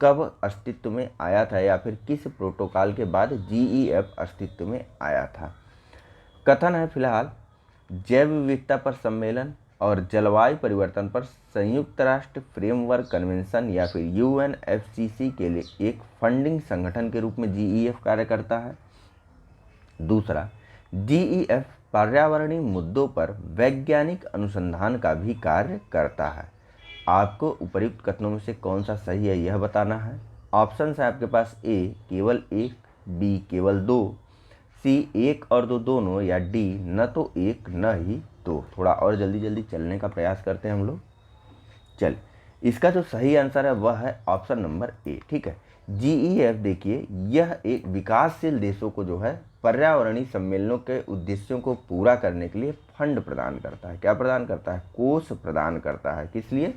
कब अस्तित्व में आया था या फिर किस प्रोटोकॉल के बाद GEF अस्तित्व में आया था। कथन है फिलहाल जैव विविधता पर सम्मेलन और जलवायु परिवर्तन पर संयुक्त राष्ट्र फ्रेमवर्क कन्वेंशन या फिर UNFCCC के लिए एक फंडिंग संगठन के रूप में GEF कार्य करता है। दूसरा, GEF पर्यावरणीय मुद्दों पर वैज्ञानिक अनुसंधान का भी कार्य करता है। आपको उपर्युक्त कथनों में से कौन सा सही है यह बताना है। ऑप्शन है आपके पास A केवल 1, B केवल 2, C 1 और 2 दोनों, या D न तो 1 न ही 2। थोड़ा और जल्दी जल्दी चलने का प्रयास करते हैं हम लोग। चल, इसका जो सही आंसर है वह है ऑप्शन नंबर A, ठीक है। GEF देखिए, यह एक विकासशील देशों को जो है पर्यावरणीय सम्मेलनों के उद्देश्यों को पूरा करने के लिए फंड प्रदान करता है। क्या प्रदान करता है? कोष प्रदान करता है। किस लिए?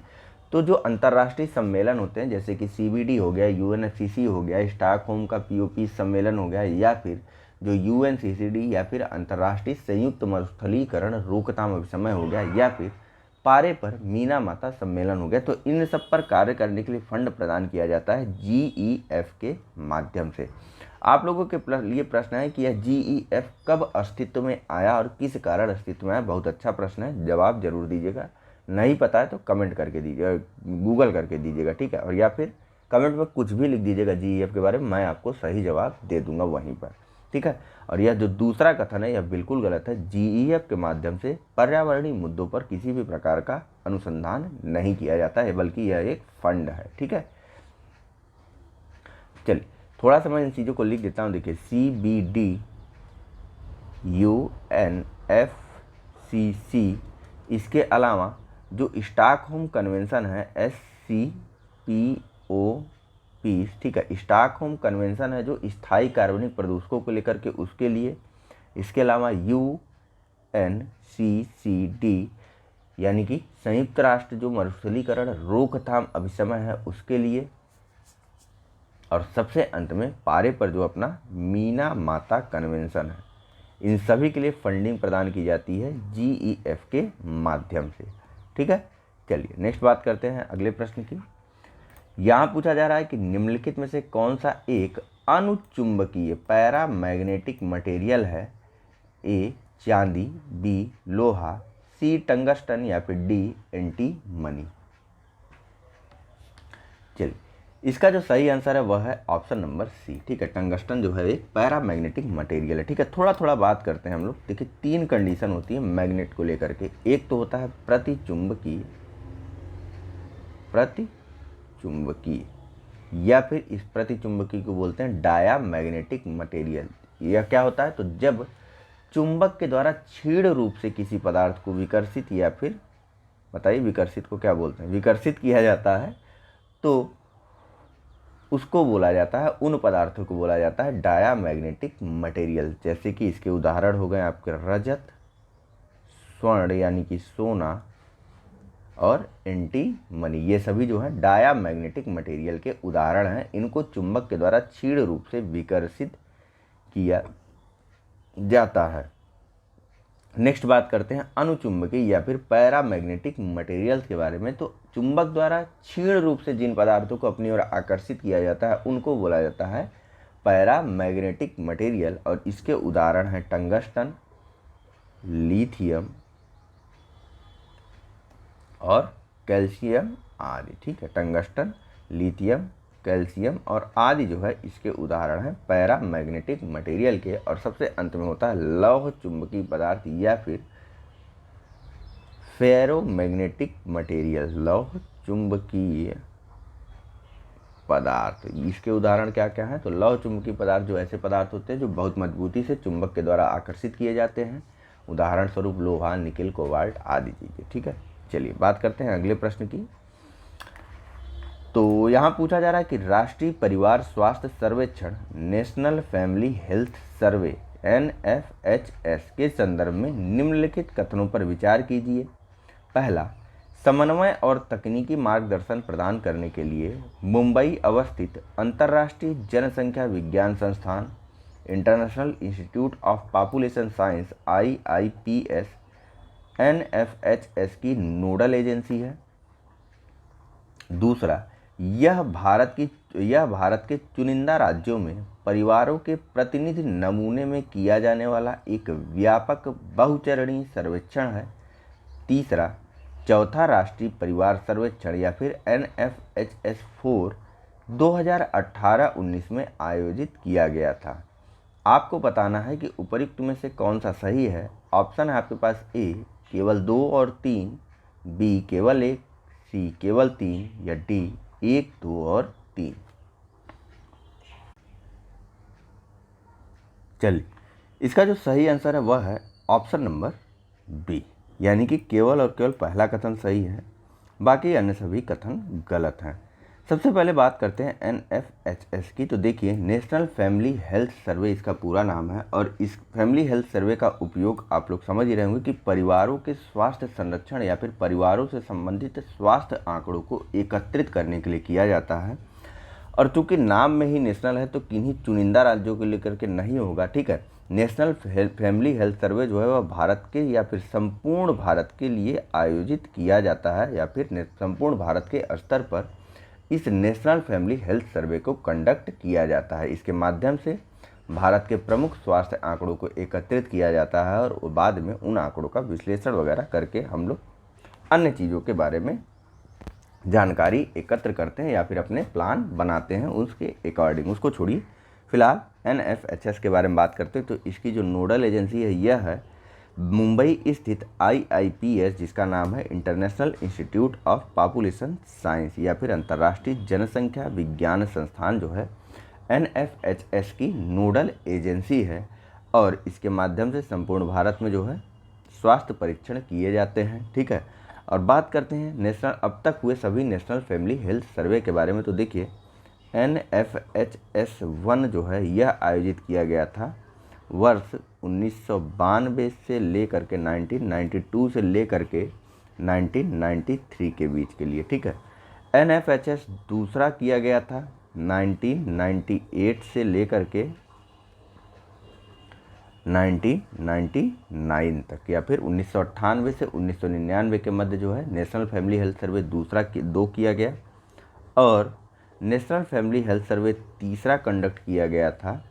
तो जो अंतर्राष्ट्रीय सम्मेलन होते हैं जैसे कि CBD हो गया, UNFCCC हो गया, स्टॉकहोम का POP सम्मेलन हो गया, या फिर जो UNCCD या फिर अंतर्राष्ट्रीय संयुक्त मरुस्थलीकरण रोकथाम अभिसमय हो गया, या फिर पारे पर मीना माता सम्मेलन हो गया, तो इन सब पर कार्य करने के लिए फंड प्रदान किया जाता है GEF के माध्यम से। आप लोगों के लिए प्रश्न है कि यह GEF कब अस्तित्व में आया और किस कारण अस्तित्व में आया। बहुत अच्छा प्रश्न है, जवाब जरूर दीजिएगा। नहीं पता है तो कमेंट करके दीजिएगा, गूगल करके दीजिएगा, ठीक है। और या फिर कमेंट में कुछ भी लिख दीजिएगा GEF के बारे में, मैं आपको सही जवाब दे दूंगा वहीं पर, ठीक है। और यह जो दूसरा कथन है यह बिल्कुल गलत है। GEF के माध्यम से पर्यावरणीय मुद्दों पर किसी भी प्रकार का अनुसंधान नहीं किया जाता है, बल्कि यह एक फंड है, ठीक है। चलिए थोड़ा सा मैं इन चीज़ों को लिख देता हूँ। देखिए, CBD, UNFCCC, इसके अलावा जो स्टॉकहोम कन्वेंशन है SCPOP, ठीक है। स्टॉकहोम कन्वेंशन है जो स्थायी कार्बनिक प्रदूषकों को लेकर के उसके लिए। इसके अलावा UNCCD यानी कि संयुक्त राष्ट्र जो मरुस्थलीकरण रोकथाम अभिसमय है उसके लिए। और सबसे अंत में पारे पर जो अपना मीना माता कन्वेंशन है, इन सभी के लिए फंडिंग प्रदान की जाती है GEF के माध्यम से, ठीक है। चलिए नेक्स्ट बात करते हैं अगले प्रश्न की। यहाँ पूछा जा रहा है कि निम्नलिखित में से कौन सा एक अनुचुंबकीय पैरामैग्नेटिक मटेरियल है। A चांदी, B लोहा, C टंगस्टन या फिर D एंटीमनी। चलिए, इसका जो सही आंसर है वह है ऑप्शन नंबर C, ठीक है। टंगस्टन जो है एक पैरामैग्नेटिक मटेरियल है, ठीक है। थोड़ा थोड़ा बात करते हैं हम लोग। देखिए, 3 कंडीशन होती है मैग्नेट को लेकर के। एक तो होता है प्रतिचुंबकीय, या फिर इस प्रतिचुंबकीय को बोलते हैं डायामैग्नेटिक मटेरियल। यह क्या होता है? तो जब चुंबक के द्वारा क्षीण रूप से किसी पदार्थ को विकर्षित, या फिर बताइए विकर्षित को क्या बोलते हैं, विकर्षित किया जाता है, तो उसको बोला जाता है, उन पदार्थों को बोला जाता है डायामैग्नेटिक मटेरियल। जैसे कि इसके उदाहरण हो गए आपके रजत, स्वर्ण यानी कि सोना, और एंटीमनी। ये सभी जो है डायामैग्नेटिक मटेरियल के उदाहरण हैं। इनको चुंबक के द्वारा क्षीण रूप से विकर्षित किया जाता है। नेक्स्ट बात करते हैं अनुचुंबकीय या फिर पैरामैग्नेटिक मटेरियल्स के बारे में। तो चुंबक द्वारा क्षीण रूप से जिन पदार्थों को अपनी ओर आकर्षित किया जाता है उनको बोला जाता है पैरामैग्नेटिक मटेरियल। और इसके उदाहरण हैं टंगस्टन, लिथियम और कैल्शियम आदि, ठीक है। टंगस्टन, लिथियम, कैल्शियम और आदि जो है इसके उदाहरण हैं पैरामैग्नेटिक मटेरियल के। और सबसे अंत में होता है लौह चुंबकीय पदार्थ या फिर फेरोमैग्नेटिक मटेरियल, लौह चुंबकीय पदार्थ। इसके उदाहरण क्या क्या हैं? तो लौह चुंबकीय पदार्थ जो ऐसे पदार्थ होते हैं जो बहुत मजबूती से चुंबक के द्वारा आकर्षित किए जाते हैं, उदाहरण स्वरूप लोहा, निकेल, कोबाल्ट आदि चीज़ें। ठीक है, चलिए बात करते हैं अगले प्रश्न की। तो यहाँ पूछा जा रहा है कि राष्ट्रीय परिवार स्वास्थ्य सर्वेक्षण, national family health survey NFHS के संदर्भ में निम्नलिखित कथनों पर विचार कीजिए। पहला, समन्वय और तकनीकी मार्गदर्शन प्रदान करने के लिए मुंबई अवस्थित अंतर्राष्ट्रीय जनसंख्या विज्ञान संस्थान, international institute of population science IIPS NFHS की नोडल एजेंसी है। दूसरा, यह भारत के चुनिंदा राज्यों में परिवारों के प्रतिनिधि नमूने में किया जाने वाला एक व्यापक बहुचरणीय सर्वेक्षण है। तीसरा, चौथा राष्ट्रीय परिवार सर्वेक्षण या फिर NFHS 4 2018-19 में आयोजित किया गया था। आपको बताना है कि उपयुक्त में से कौन सा सही है। ऑप्शन है आपके पास A केवल 2 और 3, B केवल 1, C केवल 3 या D 1, 2 और 3। चलिए, इसका जो सही आंसर है वह है ऑप्शन नंबर B, यानी कि केवल और केवल पहला कथन सही है, बाकी अन्य सभी कथन गलत हैं। सबसे पहले बात करते हैं NFHS की। तो देखिए, नेशनल फैमिली हेल्थ सर्वे इसका पूरा नाम है और इस फैमिली हेल्थ सर्वे का उपयोग आप लोग समझ ही रहे होंगे कि परिवारों के स्वास्थ्य संरक्षण या फिर परिवारों से संबंधित स्वास्थ्य आंकड़ों को एकत्रित करने के लिए किया जाता है। और चूंकि नाम में ही नेशनल है तो किन्हीं चुनिंदा राज्यों को लेकर के नहीं होगा। ठीक है, नेशनल फैमिली हेल्थ सर्वे जो है वह भारत के या फिर संपूर्ण भारत के लिए आयोजित किया जाता है या फिर संपूर्ण भारत के स्तर पर इस नेशनल फैमिली हेल्थ सर्वे को कंडक्ट किया जाता है। इसके माध्यम से भारत के प्रमुख स्वास्थ्य आंकड़ों को एकत्रित किया जाता है और बाद में उन आंकड़ों का विश्लेषण वगैरह करके हम लोग अन्य चीज़ों के बारे में जानकारी एकत्र करते हैं या फिर अपने प्लान बनाते हैं उसके अकॉर्डिंग। उसको छोड़िए, फिलहाल NFHS के बारे में बात करते हैं। तो इसकी जो नोडल एजेंसी है यह है मुंबई स्थित IIPS, जिसका नाम है international institute of population science या फिर अंतर्राष्ट्रीय जनसंख्या विज्ञान संस्थान जो है NFHS की नोडल एजेंसी है और इसके माध्यम से संपूर्ण भारत में जो है स्वास्थ्य परीक्षण किए जाते हैं। ठीक है, और बात करते हैं नेशनल अब तक हुए सभी नेशनल फैमिली हेल्थ सर्वे के बारे में। तो देखिए, NFHS 1 जो है यह आयोजित किया गया था वर्ष 1992 से लेकर के 1992 से लेकर के 1993 के बीच के लिए। ठीक है, NFHS दूसरा किया गया था 1998 से लेकर के 1999 तक या फिर 1998 से 1999 के मध्य जो है नेशनल फैमिली हेल्थ सर्वे दूसरा 2 किया गया और नेशनल फैमिली हेल्थ सर्वे तीसरा कंडक्ट किया गया था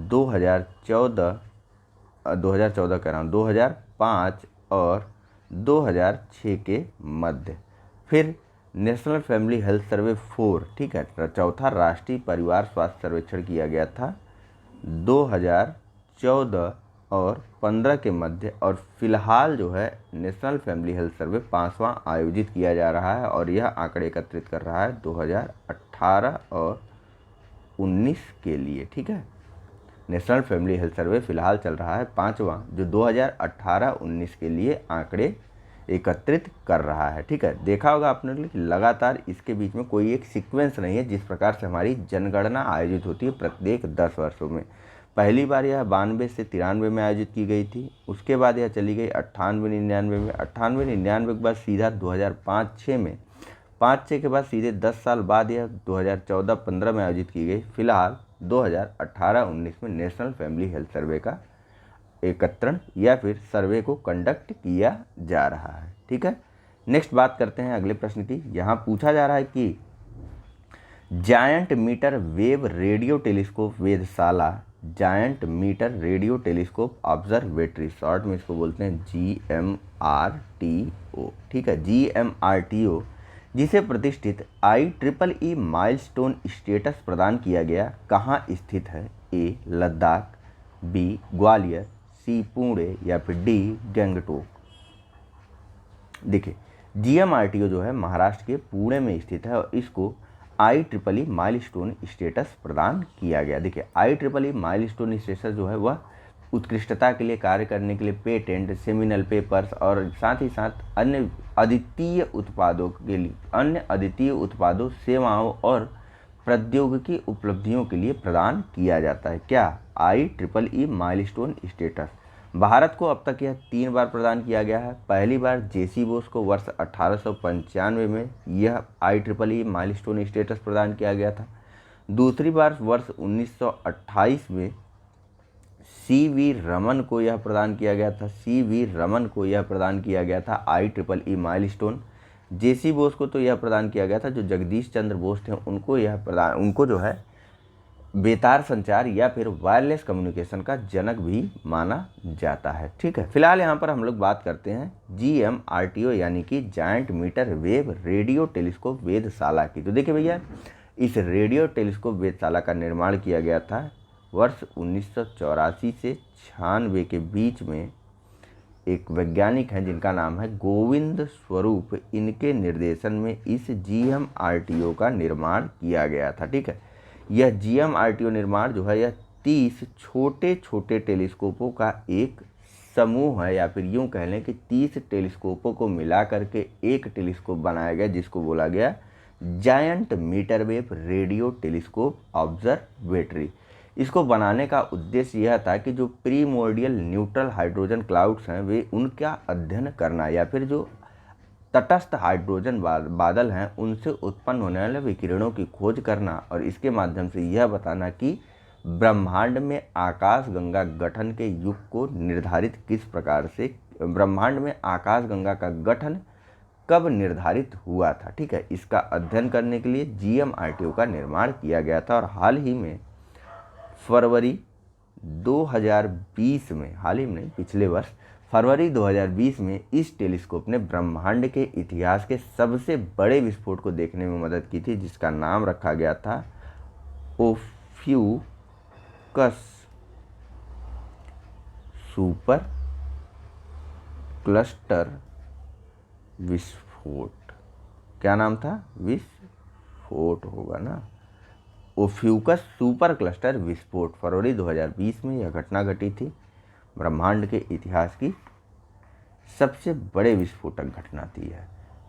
2005 और 2006 के मध्य। फिर नेशनल फैमिली हेल्थ सर्वे 4, ठीक है, चौथा राष्ट्रीय परिवार स्वास्थ्य सर्वेक्षण किया गया था 2014 और 15 के मध्य और फिलहाल जो है नेशनल फैमिली हेल्थ सर्वे 5वां आयोजित किया जा रहा है और यह आंकड़े एकत्रित कर रहा है 2018 और 19 के लिए। ठीक है, नेशनल फैमिली हेल्थ सर्वे फिलहाल चल रहा है 5वां जो 2018-19 के लिए आंकड़े एकत्रित कर रहा है। ठीक है, देखा होगा आपने कि लगातार इसके बीच में कोई एक सीक्वेंस नहीं है जिस प्रकार से हमारी जनगणना आयोजित होती है प्रत्येक 10 वर्षों में। पहली बार यह 92 से 93 में आयोजित की गई थी, उसके बाद यह चली गई 98-99 में, 98-99 के बाद सीधा 2005-06 में, 5-6 के बाद सीधे 10 साल बाद यह 2014-15 में आयोजित की गई। फिलहाल 2018-19 में नेशनल फैमिली हेल्थ सर्वे का एकत्रण या फिर सर्वे को कंडक्ट किया जा रहा है। ठीक है, नेक्स्ट बात करते हैं अगले प्रश्न की। यहाँ पूछा जा रहा है कि giant metre wave radio telescope वेधशाला, giant metre radio telescope observatory, short में इसको बोलते हैं GMRTO। ठीक है, GMRTO जिसे प्रतिष्ठित IEEE माइलस्टोन स्टेटस प्रदान किया गया, कहाँ स्थित है? A Ladakh, B Gwalior, C Pune या फिर D गंगटोक। देखिए GMRTO जो है महाराष्ट्र के पुणे में स्थित है और इसको IEEE माइलस्टोन स्टेटस प्रदान किया गया। देखिए IEEE माइलस्टोन स्टेटस जो है वह उत्कृष्टता के लिए कार्य करने के लिए पेटेंट, सेमिनल पेपर्स और साथ ही साथ अन्य अद्वितीय उत्पादों, सेवाओं और प्रौद्योगिकी उपलब्धियों के लिए प्रदान किया जाता है। क्या? IEEE milestone status. भारत को अब तक यह 3 बार प्रदान किया गया है। पहली बार जेसी बोस को वर्ष 1895 में यह IEEE माइलस्टोन स्टेटस प्रदान किया गया था। दूसरी बार वर्ष 1928 में CV रमन को यह प्रदान किया गया था। CV रमन को यह प्रदान किया गया था IEEE माइलस्टोन। जेसी बोस को तो यह प्रदान किया गया था, जो जगदीश चंद्र बोस थे उनको जो है बेतार संचार या फिर वायरलेस कम्युनिकेशन का जनक भी माना जाता है। ठीक है, फिलहाल यहाँ पर हम लोग बात करते हैं GMRTO यानी कि giant metre wave radio telescope वेधशाला की। तो देखिए भैया, इस रेडियो टेलीस्कोप वेधशाला का निर्माण किया गया था वर्ष 1984 से 96 के बीच में। एक वैज्ञानिक हैं जिनका नाम है गोविंद स्वरूप, इनके निर्देशन में इस GMRTO का निर्माण किया गया था। ठीक है, यह GMRTO निर्माण जो है यह 30 छोटे छोटे टेलीस्कोपों का एक समूह है, या फिर यूँ कह लें कि 30 टेलीस्कोपों को मिला करके एक टेलीस्कोप बनाया गया, जिसको बोला गया giant metre wave radio telescope observatory. इसको बनाने का उद्देश्य यह था कि जो प्रीमोर्डियल न्यूट्रल हाइड्रोजन क्लाउड्स हैं वे उनका अध्ययन करना, या फिर जो तटस्थ हाइड्रोजन बादल हैं उनसे उत्पन्न होने वाले विकिरणों की खोज करना, और इसके माध्यम से यह बताना कि ब्रह्मांड में आकाशगंगा गठन के युग को निर्धारित किस प्रकार से, ब्रह्मांड में आकाशगंगा का गठन कब निर्धारित हुआ था। ठीक है, इसका अध्ययन करने के लिए GMRTO का निर्माण किया गया था। और हाल ही में फरवरी 2020 में, हाल ही में नहीं, पिछले वर्ष फरवरी 2020 में इस टेलीस्कोप ने ब्रह्मांड के इतिहास के सबसे बड़े विस्फोट को देखने में मदद की थी, जिसका नाम रखा गया था ओफ्यूकस सुपर क्लस्टर विस्फोट। क्या नाम था? विस्फोट होगा ना, ओफ्यूकस सुपर क्लस्टर विस्फोट। फरवरी 2020 में यह घटना घटी थी, ब्रह्मांड के इतिहास की सबसे बड़े विस्फोटक घटना थी यह।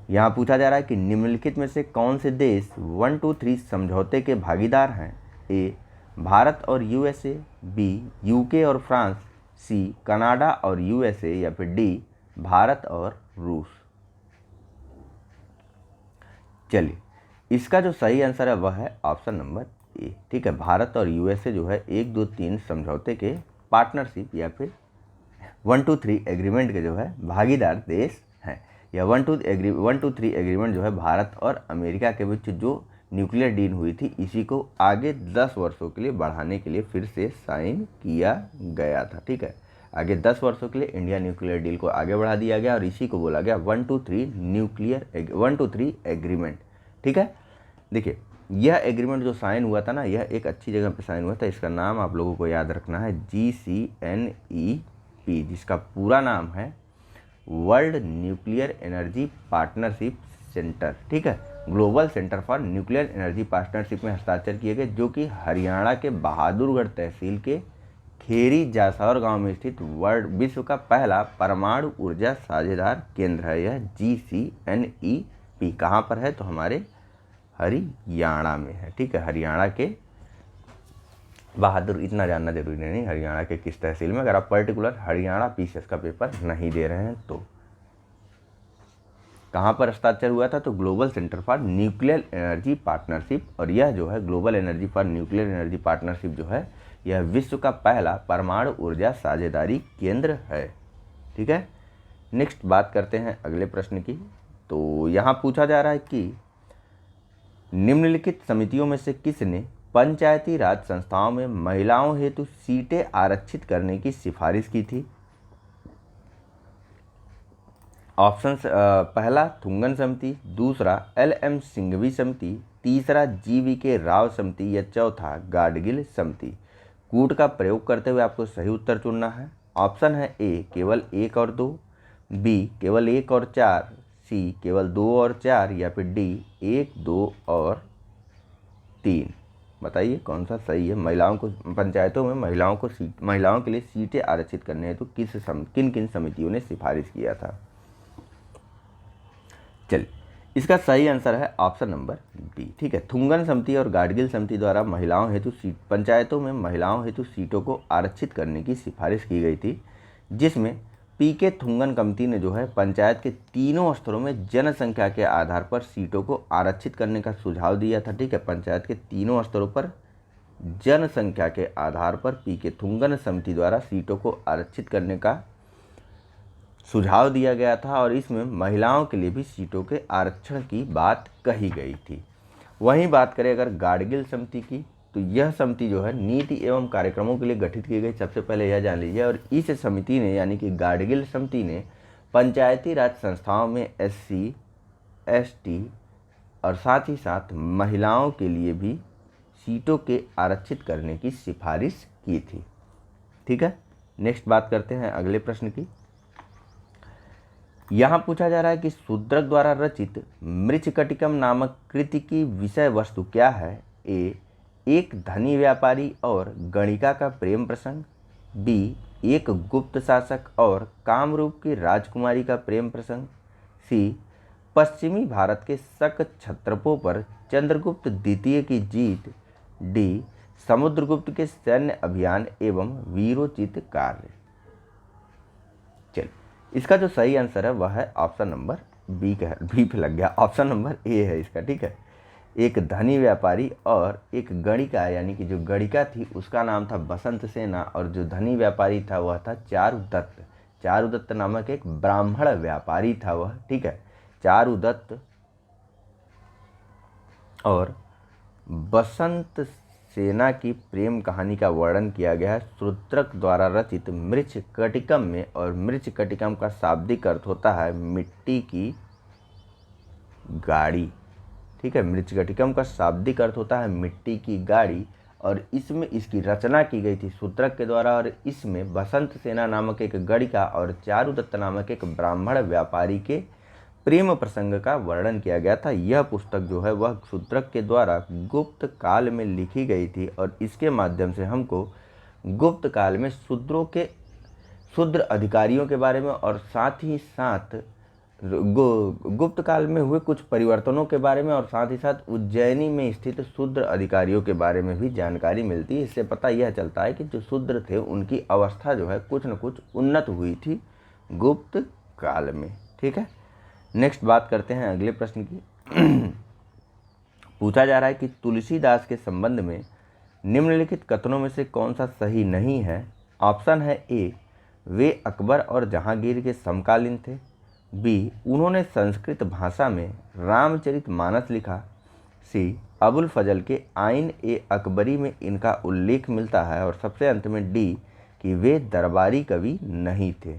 यहाँ पूछा जा रहा है कि निम्नलिखित में से कौन से देश 123 समझौते के भागीदार हैं? A भारत और USA, B UK और फ्रांस, C कनाडा और USA, या फिर D भारत और रूस। चलिए, इसका जो सही आंसर है वह है ऑप्शन नंबर A। ठीक है, भारत और USA जो है 1, 2, 3 समझौते के पार्टनरशिप या फिर 123 एग्रीमेंट के जो है भागीदार देश हैं। यह 123 एग्रीमेंट जो है भारत और अमेरिका के बीच जो न्यूक्लियर डील हुई थी, इसी को आगे 10 वर्षों के लिए बढ़ाने के लिए फिर से साइन किया गया था। ठीक है, आगे 10 वर्षों के लिए इंडिया न्यूक्लियर डील को आगे बढ़ा दिया गया और इसी को बोला गया 123 एग्रीमेंट। ठीक है, देखिए यह एग्रीमेंट जो साइन हुआ था ना, यह एक अच्छी जगह पे साइन हुआ था। इसका नाम आप लोगों को याद रखना है GCNEP, जिसका पूरा नाम है world nuclear energy partnership centre. ठीक है, global centre for nuclear energy partnership में हस्ताक्षर किए गए, जो कि हरियाणा के बहादुरगढ़ तहसील के खेरी जासौर गांव में स्थित विश्व का पहला परमाणु ऊर्जा साझेदार केंद्र है। यह GCNEP कहाँ पर है? तो हमारे हरियाणा में है। ठीक है, हरियाणा के बहादुर, इतना जानना जरूरी नहीं हरियाणा के किस तहसील में, अगर आप पर्टिकुलर हरियाणा PCS का पेपर नहीं दे रहे हैं तो। कहाँ पर हस्ताक्षर हुआ था? तो global centre for nuclear energy partnership, और यह जो है global energy for nuclear energy partnership जो है यह विश्व का पहला परमाणु ऊर्जा साझेदारी केंद्र है। ठीक है, नेक्स्ट बात करते हैं अगले प्रश्न की। तो यहाँ पूछा जा रहा है कि निम्नलिखित समितियों में से किसने पंचायती राज संस्थाओं में महिलाओं हेतु सीटें आरक्षित करने की सिफारिश की थी? ऑप्शन पहला थुंगन समिति, दूसरा LM सिंघवी समिति, तीसरा GVK राव समिति, या चौथा गाडगिल समिति। कूट का प्रयोग करते हुए आपको सही उत्तर चुनना है। ऑप्शन है A केवल 1 और 2, B केवल 1 और 4, सी केवल 2 और 4 या फिर डी 1, 2 और 3। बताइए कौन सा सही है। महिलाओं को पंचायतों में महिलाओं के लिए सीटें आरक्षित करने हेतु किन किन समितियों ने सिफारिश किया था। चलिए, इसका सही आंसर है ऑप्शन नंबर डी। ठीक है, थुंगन समिति और गाडगिल समिति द्वारा पंचायतों में महिलाओं हेतु सीटों को आरक्षित करने की सिफारिश की गई थी, जिसमें पीके थुंगन कमेटी ने जो है पंचायत के तीनों स्तरों में जनसंख्या के आधार पर सीटों को आरक्षित करने का सुझाव दिया था। ठीक है, पंचायत के तीनों स्तरों पर जनसंख्या के आधार पर पीके थुंगन समिति द्वारा सीटों को आरक्षित करने का सुझाव दिया गया था और इसमें महिलाओं के लिए भी सीटों के आरक्षण की बात कही गई थी। वहीं बात करें अगर गाडगिल समिति की, तो यह समिति जो है नीति एवं कार्यक्रमों के लिए गठित की गई। सबसे पहले यह जान लीजिए। और इस समिति ने यानी कि गाडगिल समिति ने पंचायती राज संस्थाओं में SC, ST और साथ ही साथ महिलाओं के लिए भी सीटों के आरक्षित करने की सिफारिश की थी। ठीक है, नेक्स्ट बात करते हैं अगले प्रश्न की। यहाँ पूछा जा रहा है कि शूद्रक द्वारा रचित मृच्छकटिकम नामक कृति की विषय वस्तु क्या है। ए, एक धनी व्यापारी और गणिका का प्रेम प्रसंग। बी, एक गुप्त शासक और कामरूप की राजकुमारी का प्रेम प्रसंग। सी, पश्चिमी भारत के शक क्षत्रपों पर चंद्रगुप्त द्वितीय की जीत। डी, समुद्रगुप्त के सैन्य अभियान एवं वीरोचित कार्य। चलिए, इसका जो सही आंसर है वह है ऑप्शन नंबर बी पे लग गया, ऑप्शन नंबर ए है इसका। ठीक है, एक धनी व्यापारी और एक गणिका, यानी कि जो गणिका थी उसका नाम था बसंत सेना और जो धनी व्यापारी था वह था चारुदत्त। चारुदत्त नामक एक ब्राह्मण व्यापारी था वह। ठीक है, चारुदत्त और बसंत सेना की प्रेम कहानी का वर्णन किया गया है शूद्रक द्वारा रचित मृच्छकटिकम में। और मृच्छकटिकम का शाब्दिक अर्थ होता है मिट्टी की गाड़ी। ठीक है, मृच्छकटिकम का शाब्दिक अर्थ होता है मिट्टी की गाड़ी और इसमें इसकी रचना की गई थी शूद्रक के द्वारा। और इसमें बसंत सेना नामक एक गणिका और चारुदत्त नामक एक ब्राह्मण व्यापारी के प्रेम प्रसंग का वर्णन किया गया था। यह पुस्तक जो है वह शूद्रक के द्वारा गुप्त काल में लिखी गई थी और इसके माध्यम से हमको गुप्त काल में शूद्र अधिकारियों के बारे में और साथ ही साथ गुप्त काल में हुए कुछ परिवर्तनों के बारे में और साथ ही साथ उज्जैनी में स्थित शूद्र अधिकारियों के बारे में भी जानकारी मिलती है। इससे पता यह चलता है कि जो शूद्र थे उनकी अवस्था जो है कुछ न कुछ उन्नत हुई थी गुप्त काल में। ठीक है, नेक्स्ट बात करते हैं अगले प्रश्न की। पूछा जा रहा है कि तुलसीदास के संबंध में निम्नलिखित कथनों में से कौन सा सही नहीं है। ऑप्शन है ए, वे अकबर और जहांगीर के समकालीन थे। बी, उन्होंने संस्कृत भाषा में रामचरितमानस लिखा। सी, अबुल फजल के आइन ए अकबरी में इनका उल्लेख मिलता है। और सबसे अंत में डी, कि वे दरबारी कवि नहीं थे।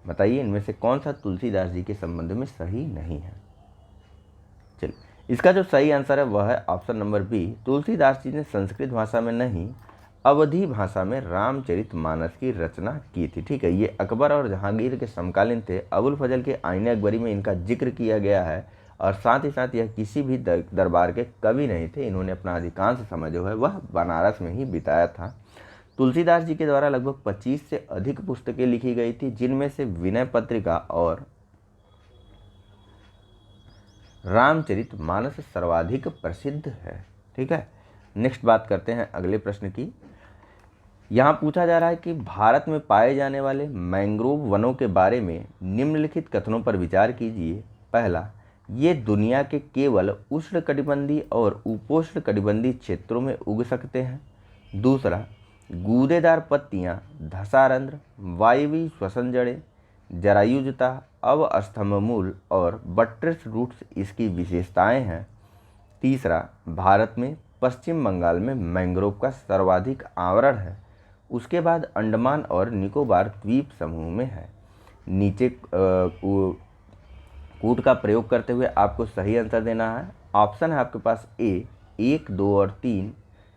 बताइए इनमें से कौन सा तुलसीदास जी के संबंध में सही नहीं है। चलिए, इसका जो सही आंसर है वह है option number B, Tulsidas ji ने संस्कृत भाषा में नहीं अवधी भाषा में रामचरितमानस की रचना की थी। ठीक है, ये अकबर और जहांगीर के समकालीन थे। अबुल फजल के आईने अकबरी में इनका जिक्र किया गया है और साथ ही साथ यह किसी भी दरबार के कवि नहीं थे। इन्होंने अपना अधिकांश समय जो है वह बनारस में ही बिताया था। तुलसीदास जी के द्वारा लगभग 25 से अधिक पुस्तकें लिखी गई थी, जिनमें से विनय पत्रिका और रामचरितमानस सर्वाधिक प्रसिद्ध है। ठीक है, नेक्स्ट बात करते हैं अगले प्रश्न की। यहाँ पूछा जा रहा है कि भारत में पाए जाने वाले मैंग्रोव वनों के बारे में निम्नलिखित कथनों पर विचार कीजिए। पहला, ये दुनिया के केवल उष्णकटिबंधीय और उपोष्णकटिबंधीय क्षेत्रों में उग सकते हैं। दूसरा, गूदेदार पत्तियां, धसारंध्र, वायवी श्वसन जड़ें, जरायुजता, अवस्तंभ मूल और बट्रेस रूट्स इसकी विशेषताएं हैं। तीसरा, भारत में पश्चिम बंगाल में मैंग्रोव का सर्वाधिक आवरण है। उसके बाद अंडमान और निकोबार द्वीप समूह में है। नीचे कूट का प्रयोग करते हुए आपको सही आंसर देना है। ऑप्शन है आपके पास ए, 1, 2 और 3।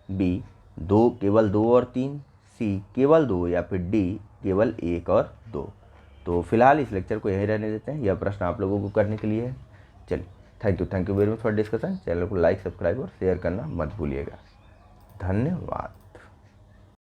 बी, केवल 2 और 3। सी, केवल 2 या फिर डी, केवल 1 और 2। तो फिलहाल इस लेक्चर को यहीं रहने देते हैं, यह प्रश्न आप लोगों को करने के लिए है। चलिए, thank you very much for discussion. Channel को लाइक, सब्सक्राइब और शेयर करना मत भूलिएगा। धन्यवाद।